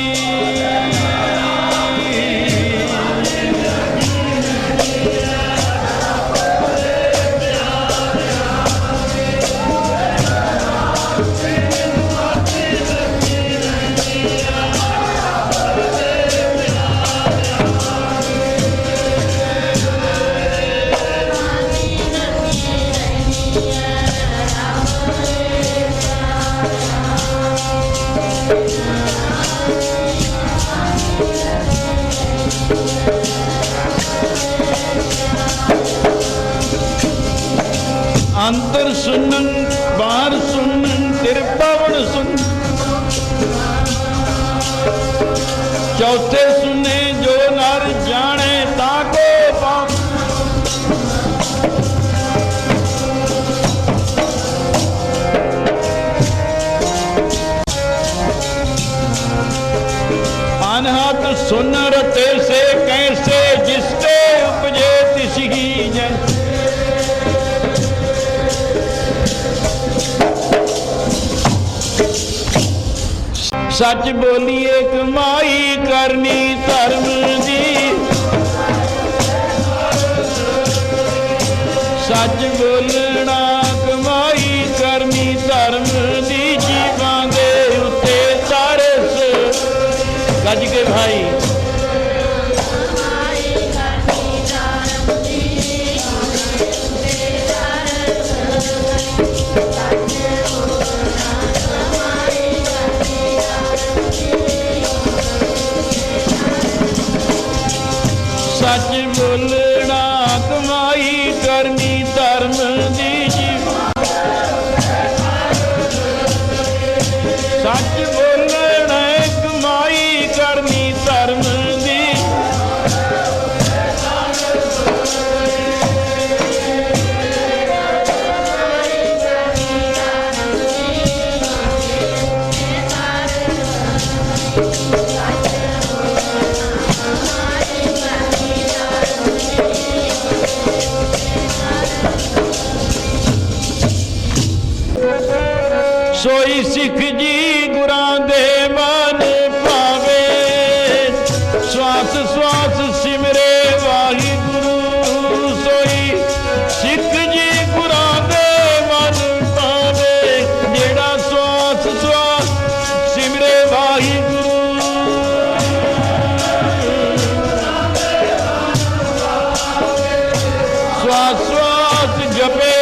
ਅੰਤਰ ਸੁਣਨ ਬਾਹਰ ਸੁਣਨ ਤਿਰਪਵਨ ਸੁਣ ਚੌਥੇ ਸੁਣੇ ਜੋ ਨਰ ਜਾਣੇ ਤਾਂ ਕੋ ਪਾਉ। अनहद सुन रते से कैसे जिसके उपजे तिसही जन। सच बोलिए कमाई करनी धर्म दी। सच बोलना कमाई करनी धर्म दी। जीवां दे उत्ते तरस गज के भाई। सच बोलना कमाई करनी धर्म दी। सच बोलना कमाई करनी धर्म दी। ਸਵਾਸ ਸਵਾਸ ਸਿਮਰੇ ਵਾਹਿਗੁਰੂ ਸੋਈ ਸਿੱਖ ਜੀ ਗੁਰਾਂ ਦੇ ਮਨ ਪਾਵੇ ਜਿਹੜਾ ਸਵਾਸ ਸਵਾਸ ਸਿਮਰੇ ਵਾਹਿਗੁਰੂ ਸਵਾਸ ਸਵਾਸ ਜਪੇ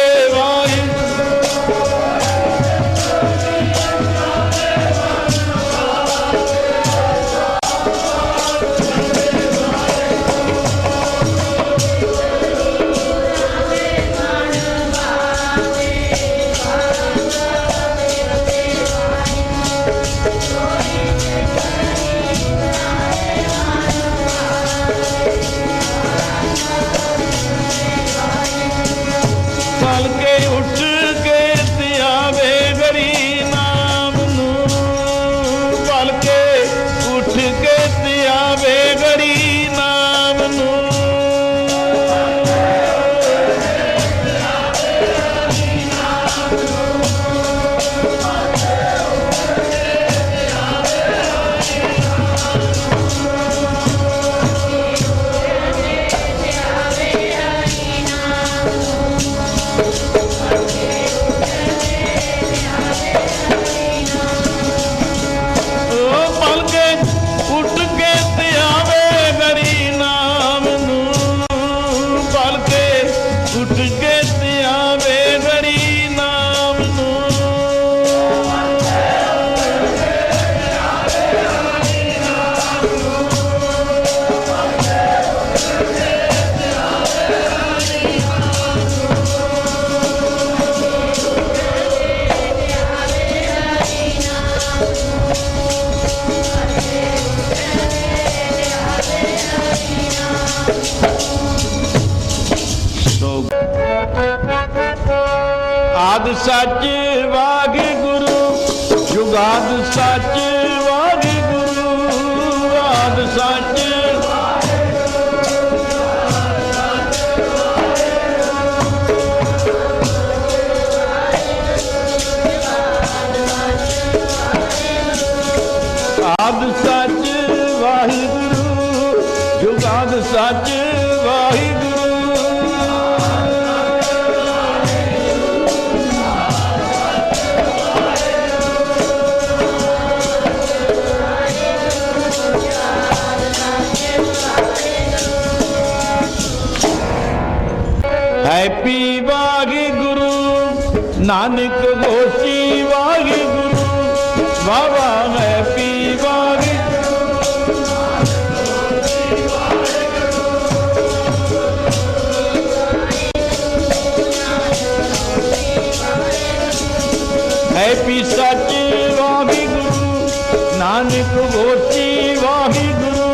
ਆਦ ਸੱਚ ਵਾਹਿਗੁਰੂ ਜੁਗਾਦ ਸੱਚ ਵਾਹਿਗੁਰੂ ਆਦ ਸੱਚ ਆਦ ਸੱਚ ਵਾਹਿਗੁਰੂ ਜੁਗਾਦ ਸੱਚ ਵਾਹਿਗੁਰੂ ਹੈਪੀ ਵਾਹਿਗੁਰੂ ਨਾਨਕ ਹੋਸੀ ਵਾਹਿਗੁਰੂ ਵਾਵਾ ਹੈਪੀ ਹੈਪੀ ਸੱਚ ਵਾਹਿਗੁਰੂ ਨਾਨਕ ਹੋਸੀ ਵਾਹਿਗੁਰੂ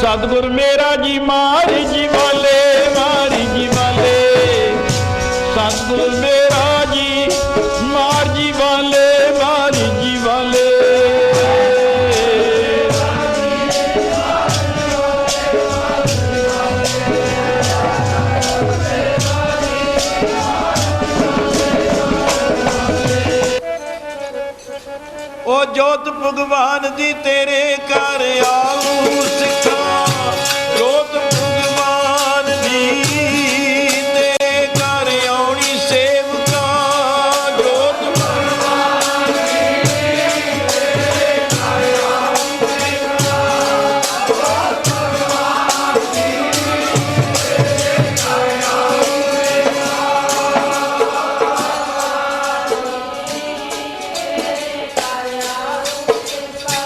सतगुर मेरा जी मारी जी वाले सतगुर मेरा जी मार जी वाले मारी जी वाले ओ जोत भगवान दी तेरे घर आऊं सिखा जोत भगवान दी तेरे घर आउणी सेवका जोत भगवान दी तेरे घर आऊं सिखा जोत भगवान दी तेरे घर आऊं सिखा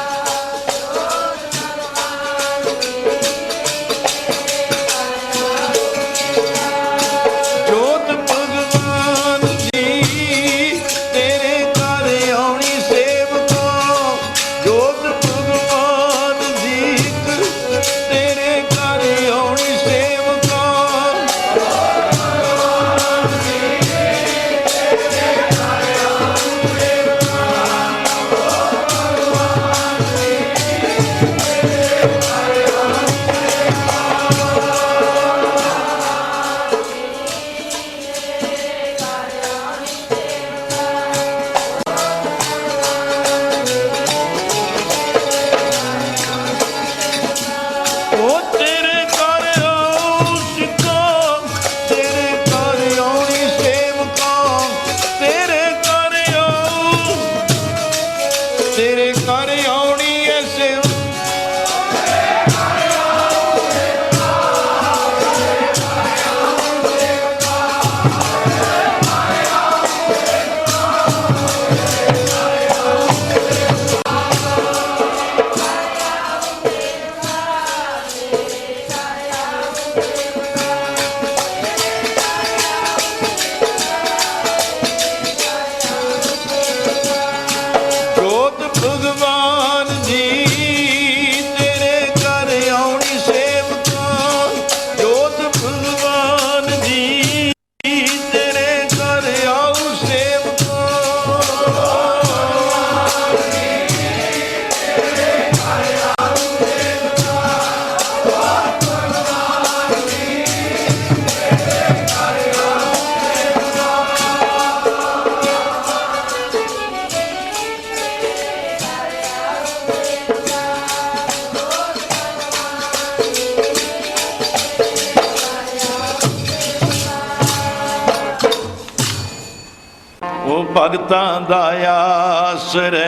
भगतां दा आसरै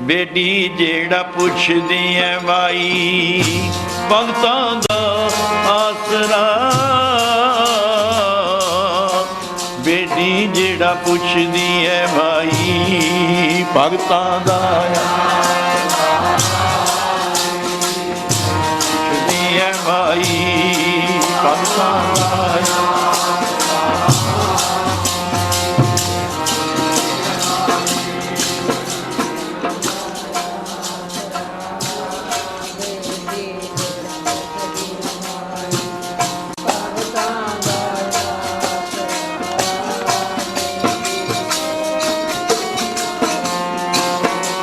बेटी जेड़ा पुछदी है माई, भगतां दा आसरा बेटी जेड़ा पुछदी है माई, भगतां दा पुछदी है माई, भगतां दा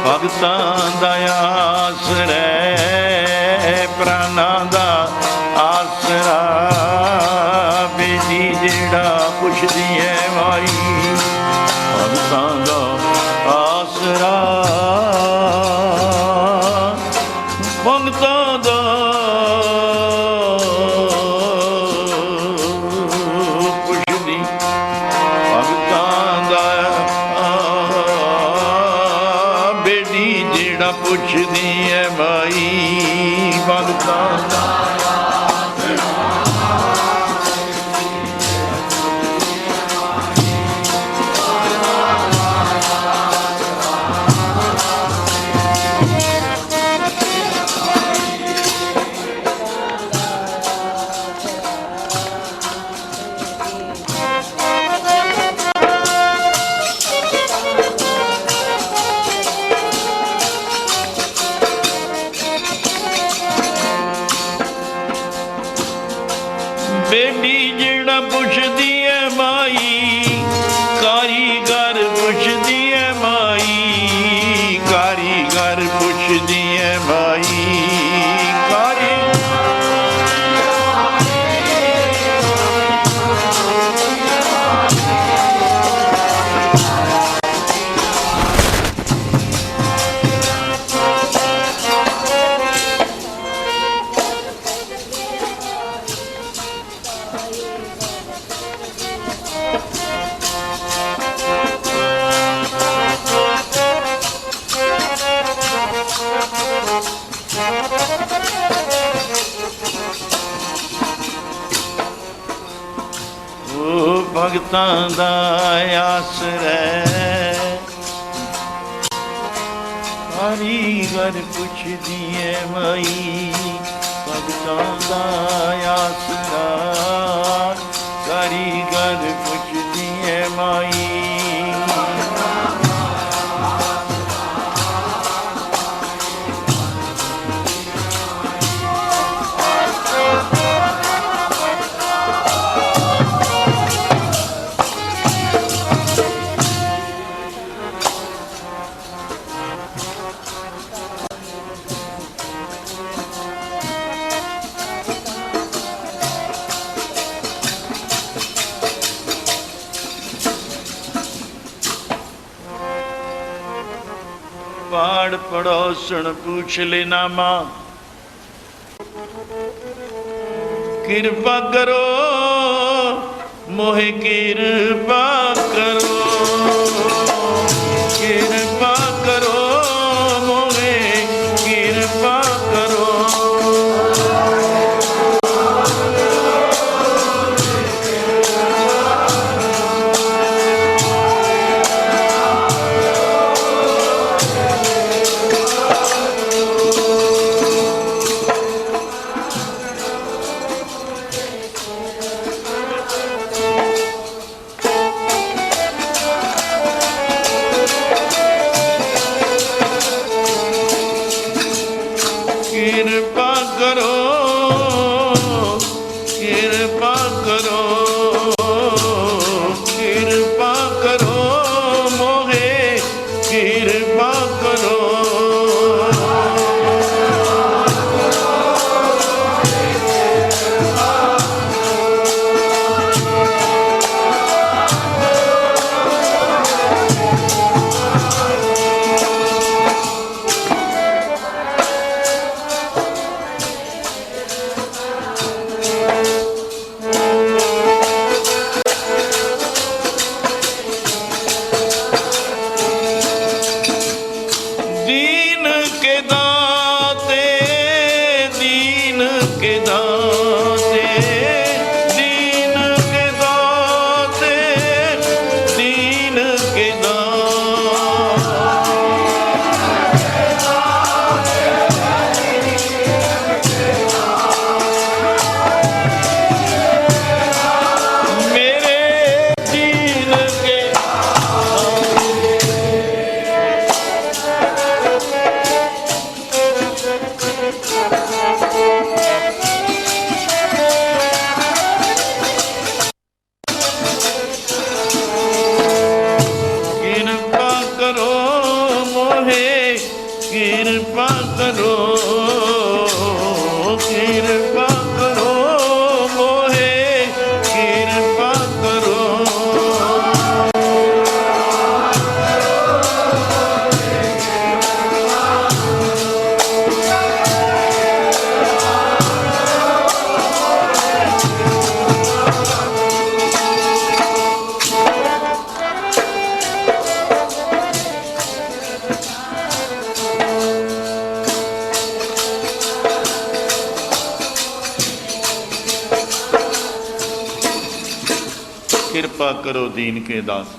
भगतां दा आसरै प्राणां दा आसरा बेटी जेड़ा पुछदी है माई, भगतां दा आसरा भगतां दा पुछदी, भगतां दा जेड़ा पुछदी है माई, भगतां दा बेटी जेड़ा पुछदी है माई, कारीगर पुछदी है माई, कारीगर पुछदी है माई, भगतां दा आसरै कारीगर पुछदी है माई, भगतां दा आसरा कारीगर पुछदी है माई, पाड़ पड़ोसन पूछ लेना माँ, कृपा करो मोहे कृपा करो, कृपा करो मोहे कृपा करो, कृपा करो, कृपा करो, कृपा करो मोहे कृपा करो, कृपा करो दीन के दास।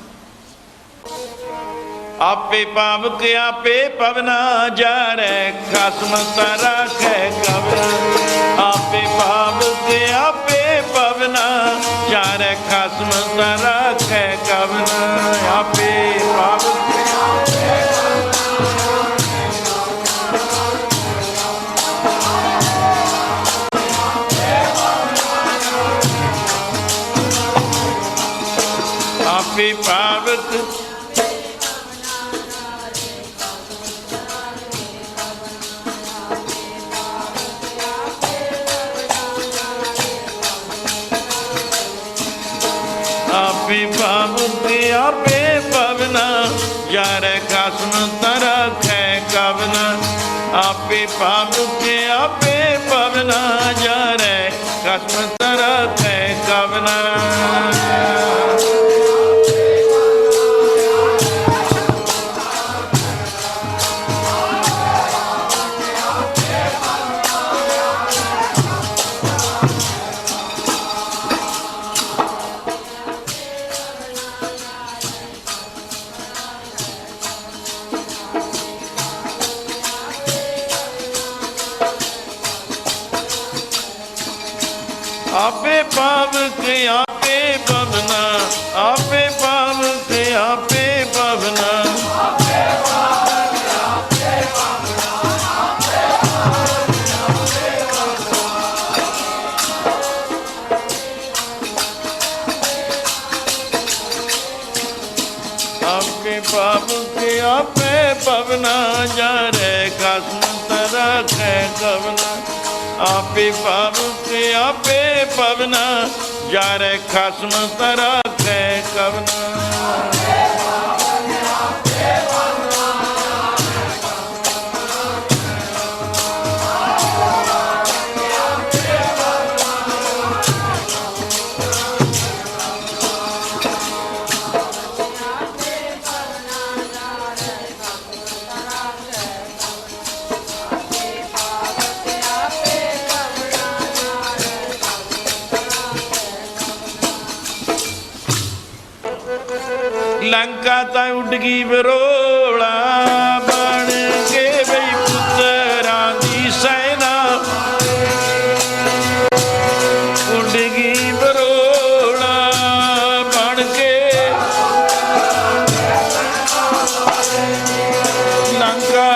आपे पावक आपे पवना जा रे खसम तारा खे कवना। आपे पावक आपे पवना जा रे खसम तारा खे कवना। आपे पावक आपे पावक आपे पावक आपे पवना जा रे खसम तारा खे कवना। आपे पावक आपे पवना जा रे खसम तारा खे कवना। आपे पावक आपे पवना आपे पावक आपे पवना। आपे पावक आपे पवना जा रे खसम तारा खे कवना। आपे पावक आपे पवना जा रे खसम तारा खे कवना। लंका ता उड़ गई बरोड़ा बन के बई पुत्तरां दी सेना। उड़ गई बरोड़ा बन के लंका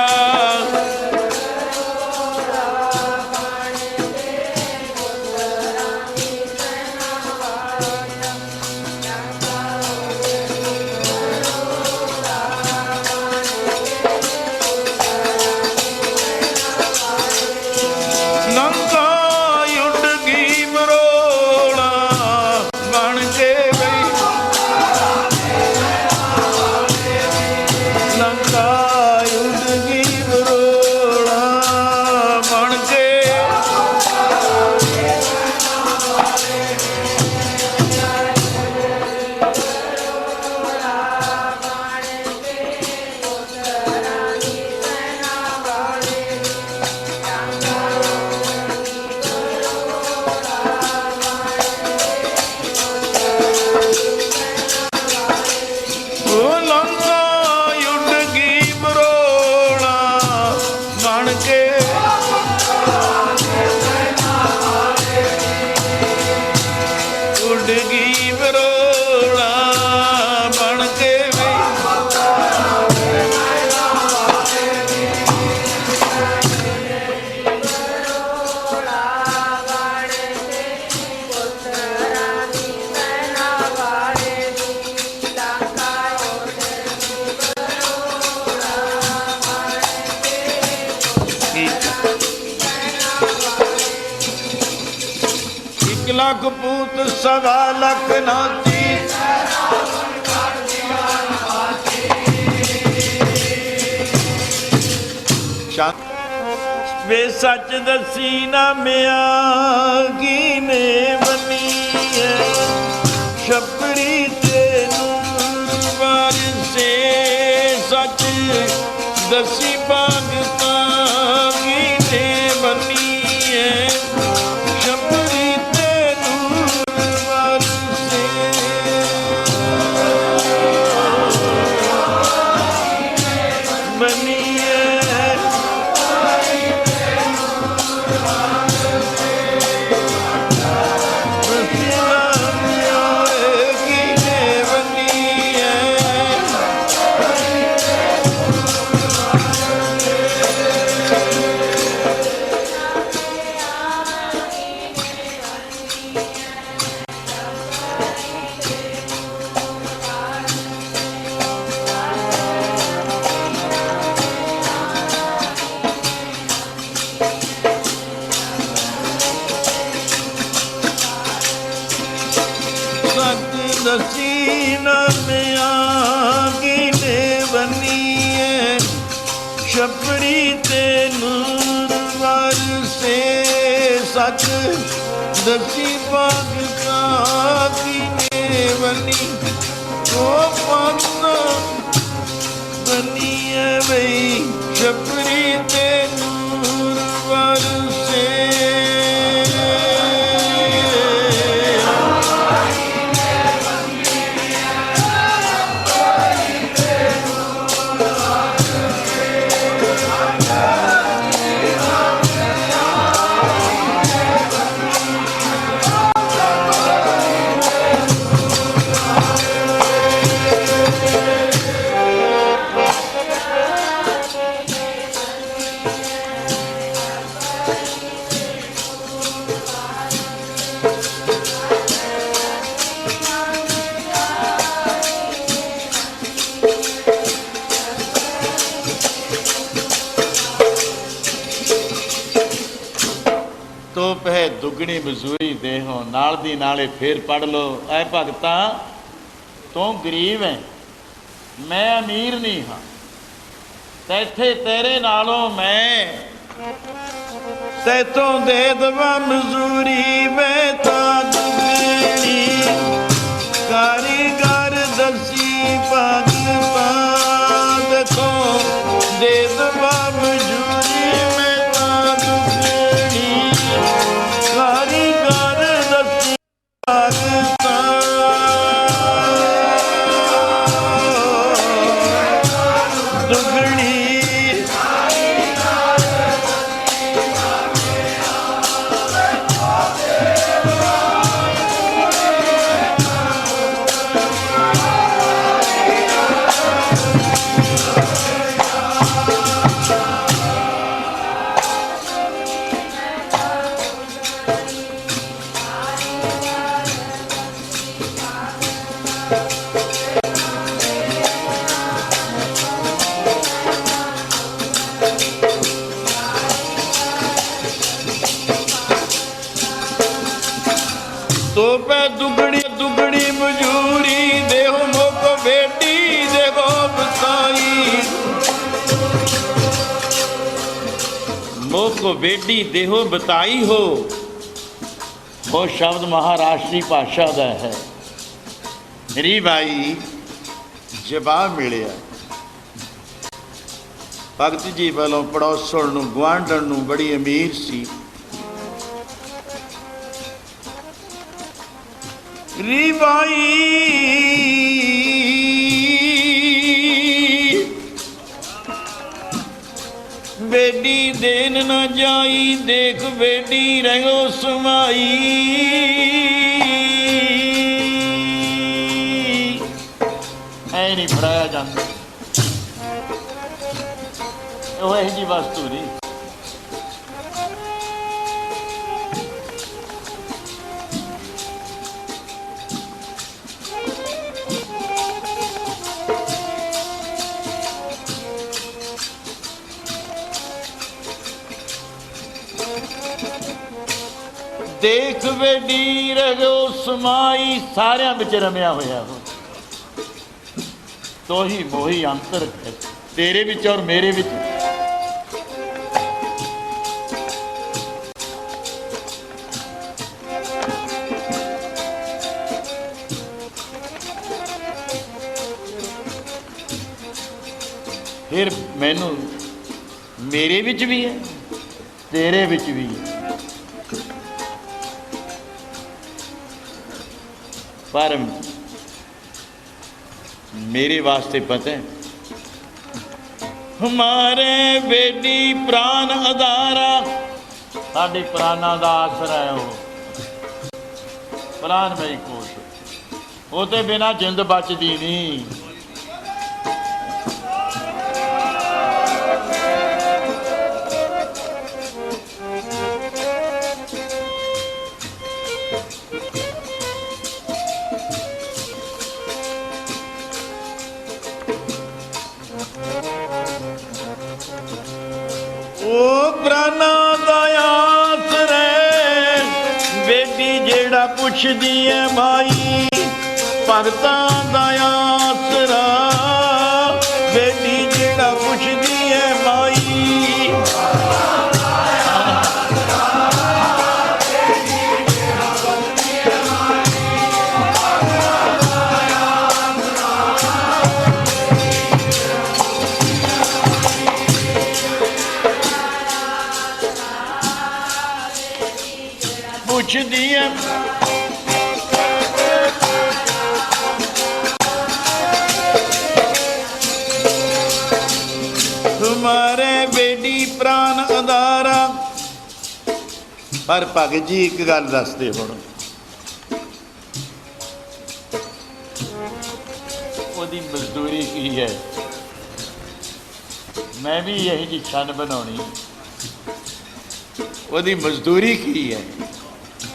लाख पूत सवा लख नाती। वे सच दसी ना मिया कीने बनी है छपरी तेनू वारिसे सच दसी पाकिस्तान कीने बनी है छपरी तेनू वारिसे। दसी नमिया किने बनीए छपरी ते नूर वरसे सच दसी भगता किने बनी ओ पाना बनीए बई छपरी ते नूर वरसे ਦੁੱਗਣੀ ਮਜ਼ਦੂਰੀ ਦੇਹੋ ਨਾਲ ਦੀ ਨਾਲੇ ਫੇਰ ਪੜ੍ਹ ਲਓ। ਐ ਭਗਤਾ ਤੂੰ ਗਰੀਬ ਹੈ, ਮੈਂ ਅਮੀਰ ਨਹੀਂ ਹਾਂ, ਤੈਥੇ ਤੇਰੇ ਨਾਲੋਂ ਮੈਂ ਤੈਥੋਂ ਦੇ ਦਵਾਂ ਮਜ਼ਦੂਰੀ ਮੈਂ ਤਾਂ ਦੁੱਗਣੀ ਕਾਰੀਗਰ ਦਸੀ ਭਗਤਾ ਤੈਥੋਂ ਦੇ ਦਵਾਂ ਮਜ਼ਦੂਰੀ ਮੈਂ ਤਾਂ ਦੁੱਗਣੀ ਕਾਰੀਗਰ ਦਸੀ ਭਗਤਾ ਦੁੱਗਣੀ ਤੋਪੇ ਦੁਗਣੀ ਦੁਗਣੀ ਮਜ਼ਦੂਰੀ ਦੇਹੋ ਮੁਕ ਬੇਟੀ ਦੇਹੋ ਬਤਾਈ ਮੁਕ ਬੇਟੀ ਦੇਹੋ ਬਤਾਈ ਹੋ। ਉਹ ਸ਼ਬਦ ਮਹਾਰਾਸ਼ਟਰੀ ਭਾਸ਼ਾ ਦਾ ਹੈ। ਮੇਰੀ ਭਾਈ ਜਵਾਬ ਮਿਲਿਆ ਭਗਤ ਜੀ ਵੱਲੋਂ ਪੜੋਸਣ ਨੂੰ ਗੁਆਂਢਣ ਨੂੰ ਬੜੀ ਅਮੀਰ ਸੀ। ਰੀ ਬਾਈ ਬੇਟੀ ਦੇਨ ਨਾ ਜਾਈ ਦੇਖ ਬੇਟੀ ਰਹਿਓ ਸਮਾਈ ਐ ਨਹੀਂ ਫੜਾਇਆ ਜਾਂਦਾ। ਉਹ ਇਹੋ ਜਿਹੀ ਵਸਤੂ ਨਹੀਂ। ਦੇਖ ਬੇਟੀ ਰਹਿਓ ਸਮਾਈ ਸਾਰਿਆਂ ਵਿੱਚ ਰਮਿਆ ਹੋਇਆ ਹੋ। ਤੋਹੀ ਮੋਹੀ ਅੰਤਰ ਤੇਰੇ ਵਿੱਚ ਔਰ ਮੇਰੇ ਵਿੱਚ। ਫਿਰ ਮੈਨੂੰ ਮੇਰੇ ਵਿੱਚ ਵੀ ਹੈ ਤੇਰੇ ਵਿੱਚ ਵੀ ਹੈ, पर मेरे वास्ते पता है हमारे बेटी प्राण अदारा साडे प्राणा दा आसरा है। वो प्राण मई कोश वो तो बिना जिंद बचदी नहीं। पुछदी है माई ਭਗਤਾਂ ਦਾ ਆਸਰਾ, ਬੇਟੀ ਜਿਹੜਾ ਪੁੱਛਦੀ ਹੈ ਮਾਈ। ਪੁੱਛਦੀ ਹੈ ਤੁਮਾਰੇ ਬੇਟੀ ਪ੍ਰਾਨ ਅਦਾਰਾ। ਪਰ ਭਗਤ ਜੀ ਇੱਕ ਗੱਲ ਦੱਸਦੇ ਹੁਣ, ਉਹਦੀ ਮਜ਼ਦੂਰੀ ਕੀ ਹੈ? ਮੈਂ ਵੀ ਇਹੀ ਜਿਹੀ ਛੰਨ ਬਣਾਉਣੀ, ਉਹਦੀ ਮਜ਼ਦੂਰੀ ਕੀ ਹੈ?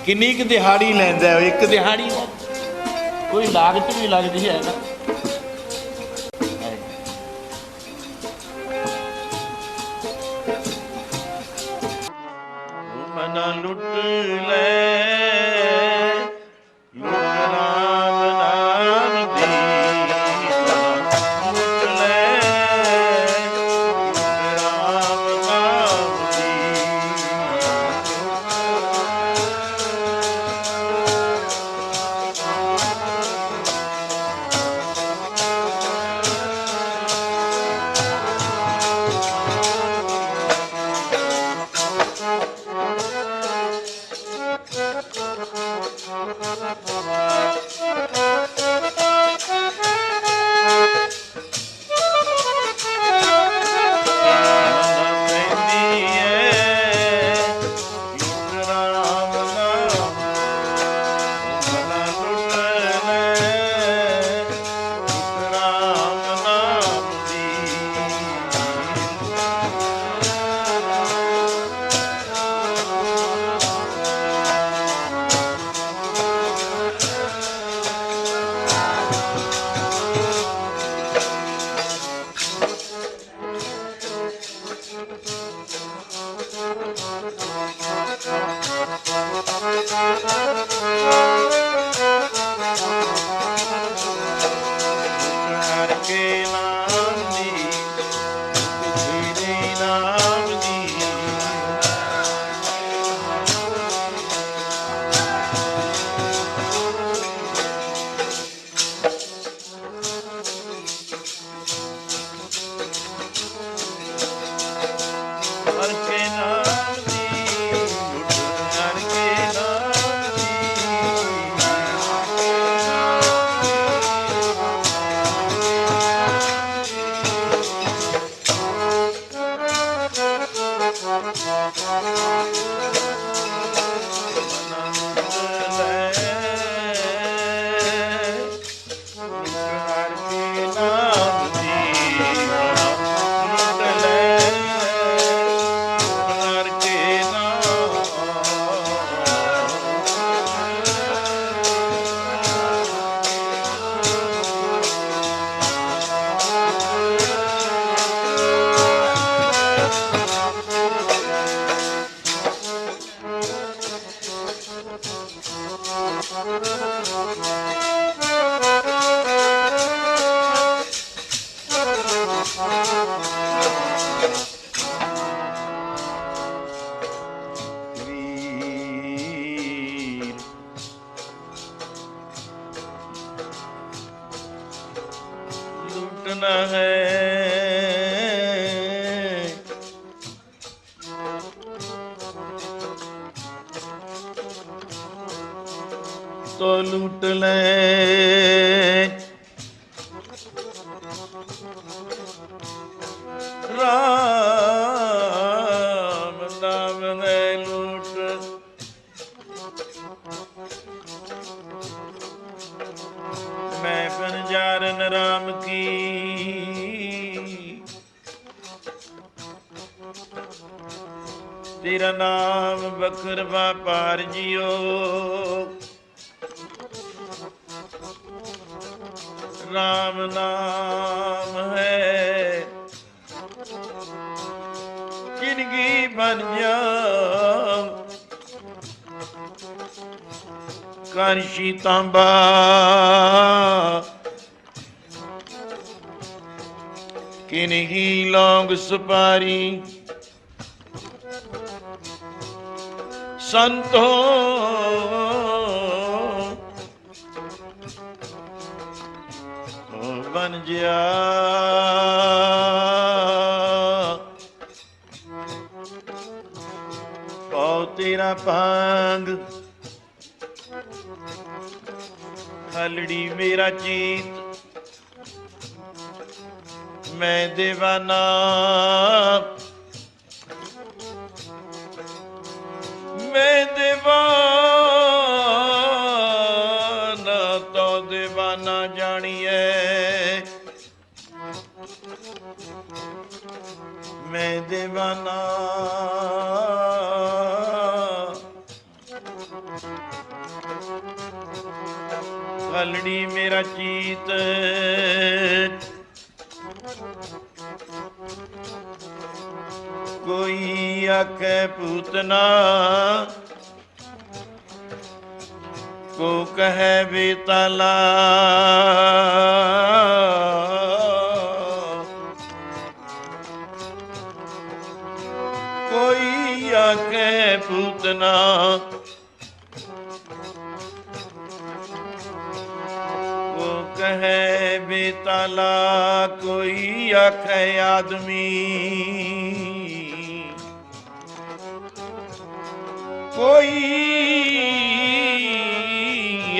ਕਿੰਨੀ ਕੁ ਦਿਹਾੜੀ ਲੈਂਦਾ? ਇੱਕ ਦਿਹਾੜੀ ਕੋਈ ਲਾਗਤ ਵੀ ਲੱਗਦੀ ਹੈ ਨਾ। ਮਨ ਲੁੱਟ ਲੈ लूटना है तो लूट ले, राम नाम है लूट। मैं बंजारन राम की तेरा नाम बखर व्यापार जियो। राम नाम है जिंदगी बन जाओ, ਕਰਸ਼ੀ ਤਾਂਬਾ ਕਿਨਹੀ ਲੌਂਗ ਸੁਪਾਰੀ ਸੰਤੋ ਬਨ ਜਿਆ ਪਉ ਤੇਰਾ ਭਾਂਗ ਹਲੜੀ ਮੇਰਾ ਚੀਤ ਮੈਂ ਦੇਵਾਨਾ ਮੈਂ ਦੇਵਾਨਾ ਤੋ ਦੇਵਾਨਾ ਜਾਣੀਏ ਮੈਂ ਦੇਵਾਨਾ ਹਲੜੀ ਮੇਰਾ ਚੀਤ ਕੋਈ ਆਖੇ ਪੂਤਨਾ ਕੋ ਕਹੈ ਬੇਤਾਲਾ ਕੋਈ ਆਖੇ ਪੂਤਨਾ ਕੋ ਕਹੈ ਬੇਤਾਲਾ ਕੋਈ ਆਖੇ ਆਦਮੀ ਕੋਈ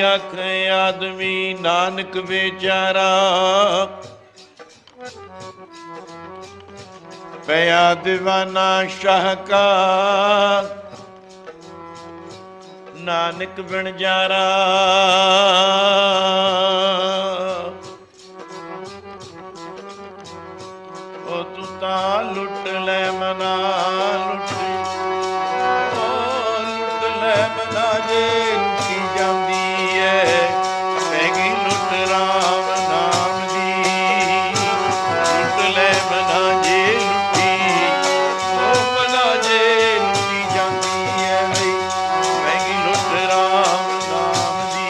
ਆਖੇ ਆਦਮੀ ਨਾਨਕ ਵਿਚਾਰਾ ਪਿਆ ਦੀਵਾਨਾ ਸ਼ਾਹ ਕਾ ਨਾਨਕ ਬਿਨ ਜਾਰਾ ਉਹ ਤੂੰ ਤਾਂ ਲੁੱਟ ਲੈ ਮਨਾ ਲੁੱਟ ਮਨਾ ਜੇ ਲੁੱਟੀ ਜਾਂਦੀ ਐ ਪੈ ਗਈ ਲੁੱਟ ਰਾਮ ਨਾਮ ਦੀ ਲੁੱਟ ਲੈ ਮਨਾ ਜੇ ਲੁੱਟੀ ਉਹ ਮਨਾ ਜੇ ਲੁੱਟੀ ਜਾਂਦੀ ਐ ਬਈ ਪੈ ਗਈ ਲੁੱਟ ਰਾਮ ਨਾਮ ਦੀ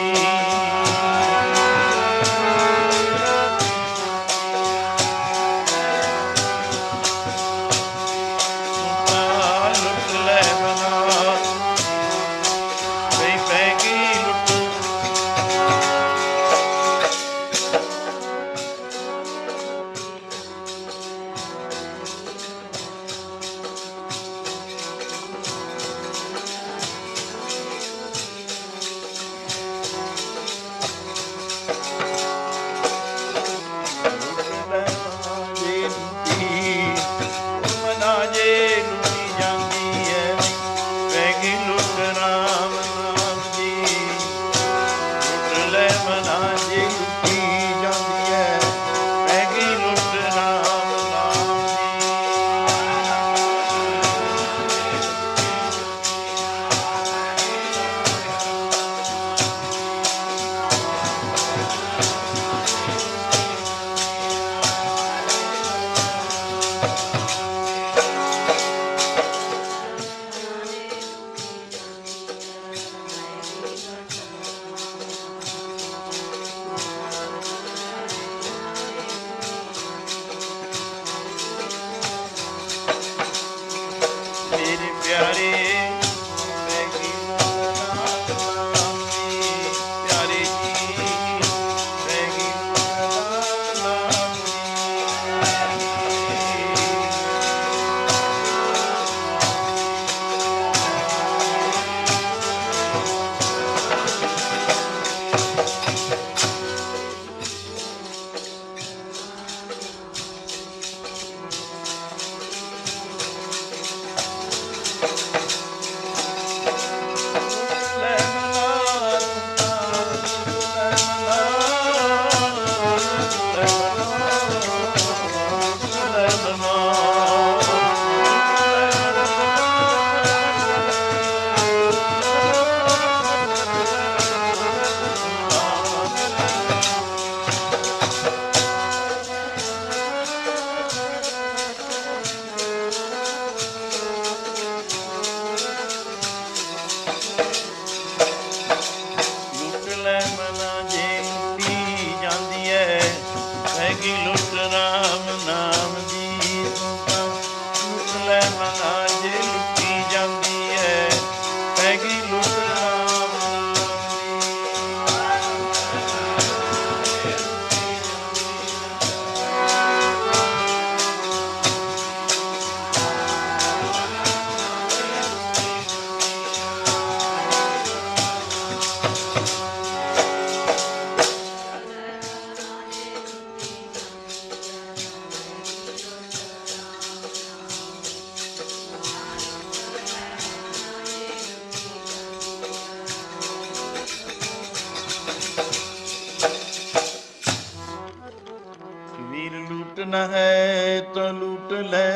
न है तो लूट ले,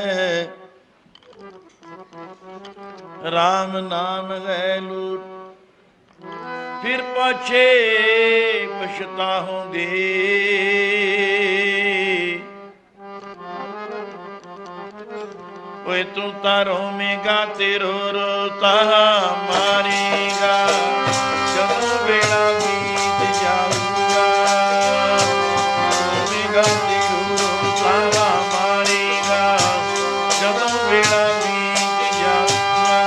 राम नाम है लूट फिर पाछे पछताओगे। ओए तू तारो में गाते रो रो ताहा मारेगा, जब बेड़ा बीत जाऊंगा। में गाते रो रो ताहा मारेगा, जब बेड़ा बीत जाऊंगा।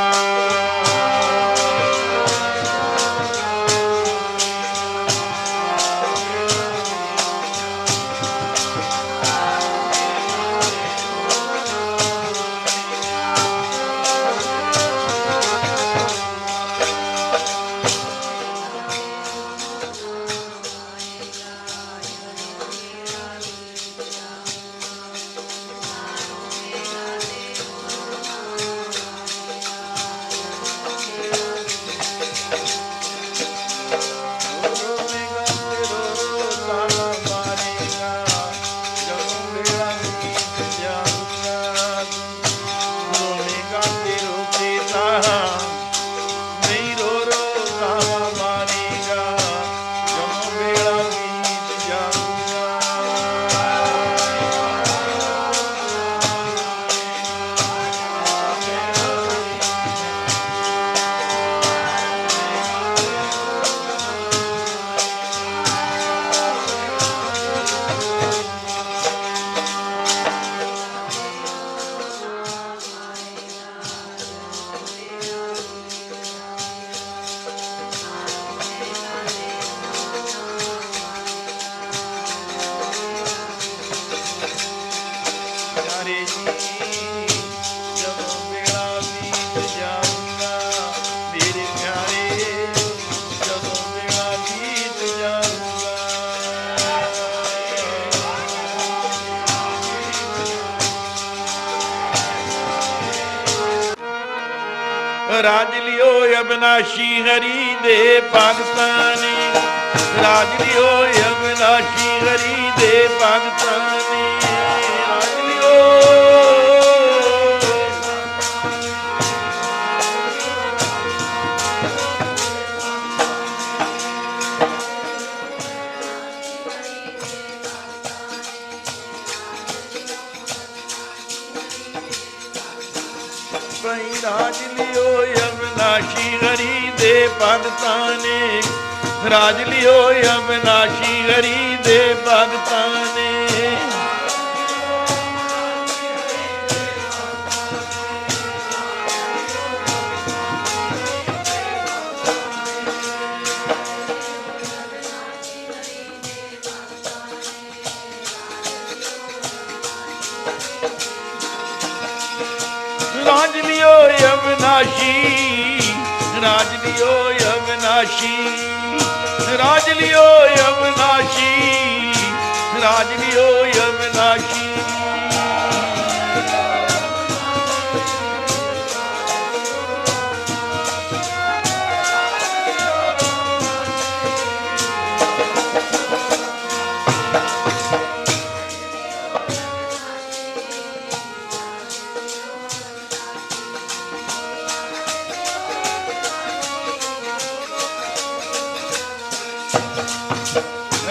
राज लियो अविनाशी हरि दे भगतां ने, राज लियो अविनाशी हरि दे भगतां ने, राज लियो। राज लियो अविनाशी हरि दे भगतां ने, राज लियो अविनाशी हरि दे भगतां ने। राज लियो अविनाशी, राज लियो अविनाशी, राज लियो अविनाशी, राज लियो अविनाशी।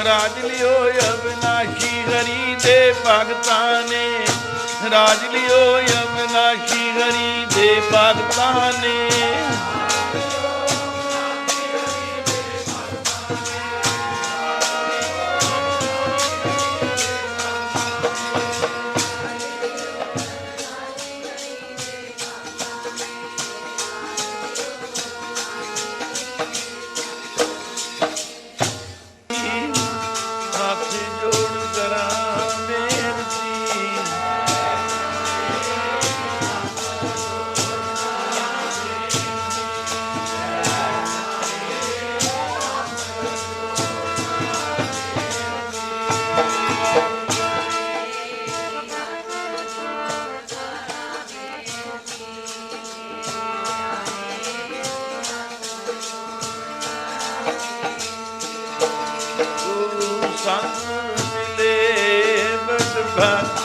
राज लियो अविनाशी हरि दे भगतां ने, राज लियो अविनाशी हरि दे भगतां ने। संग मिले बड़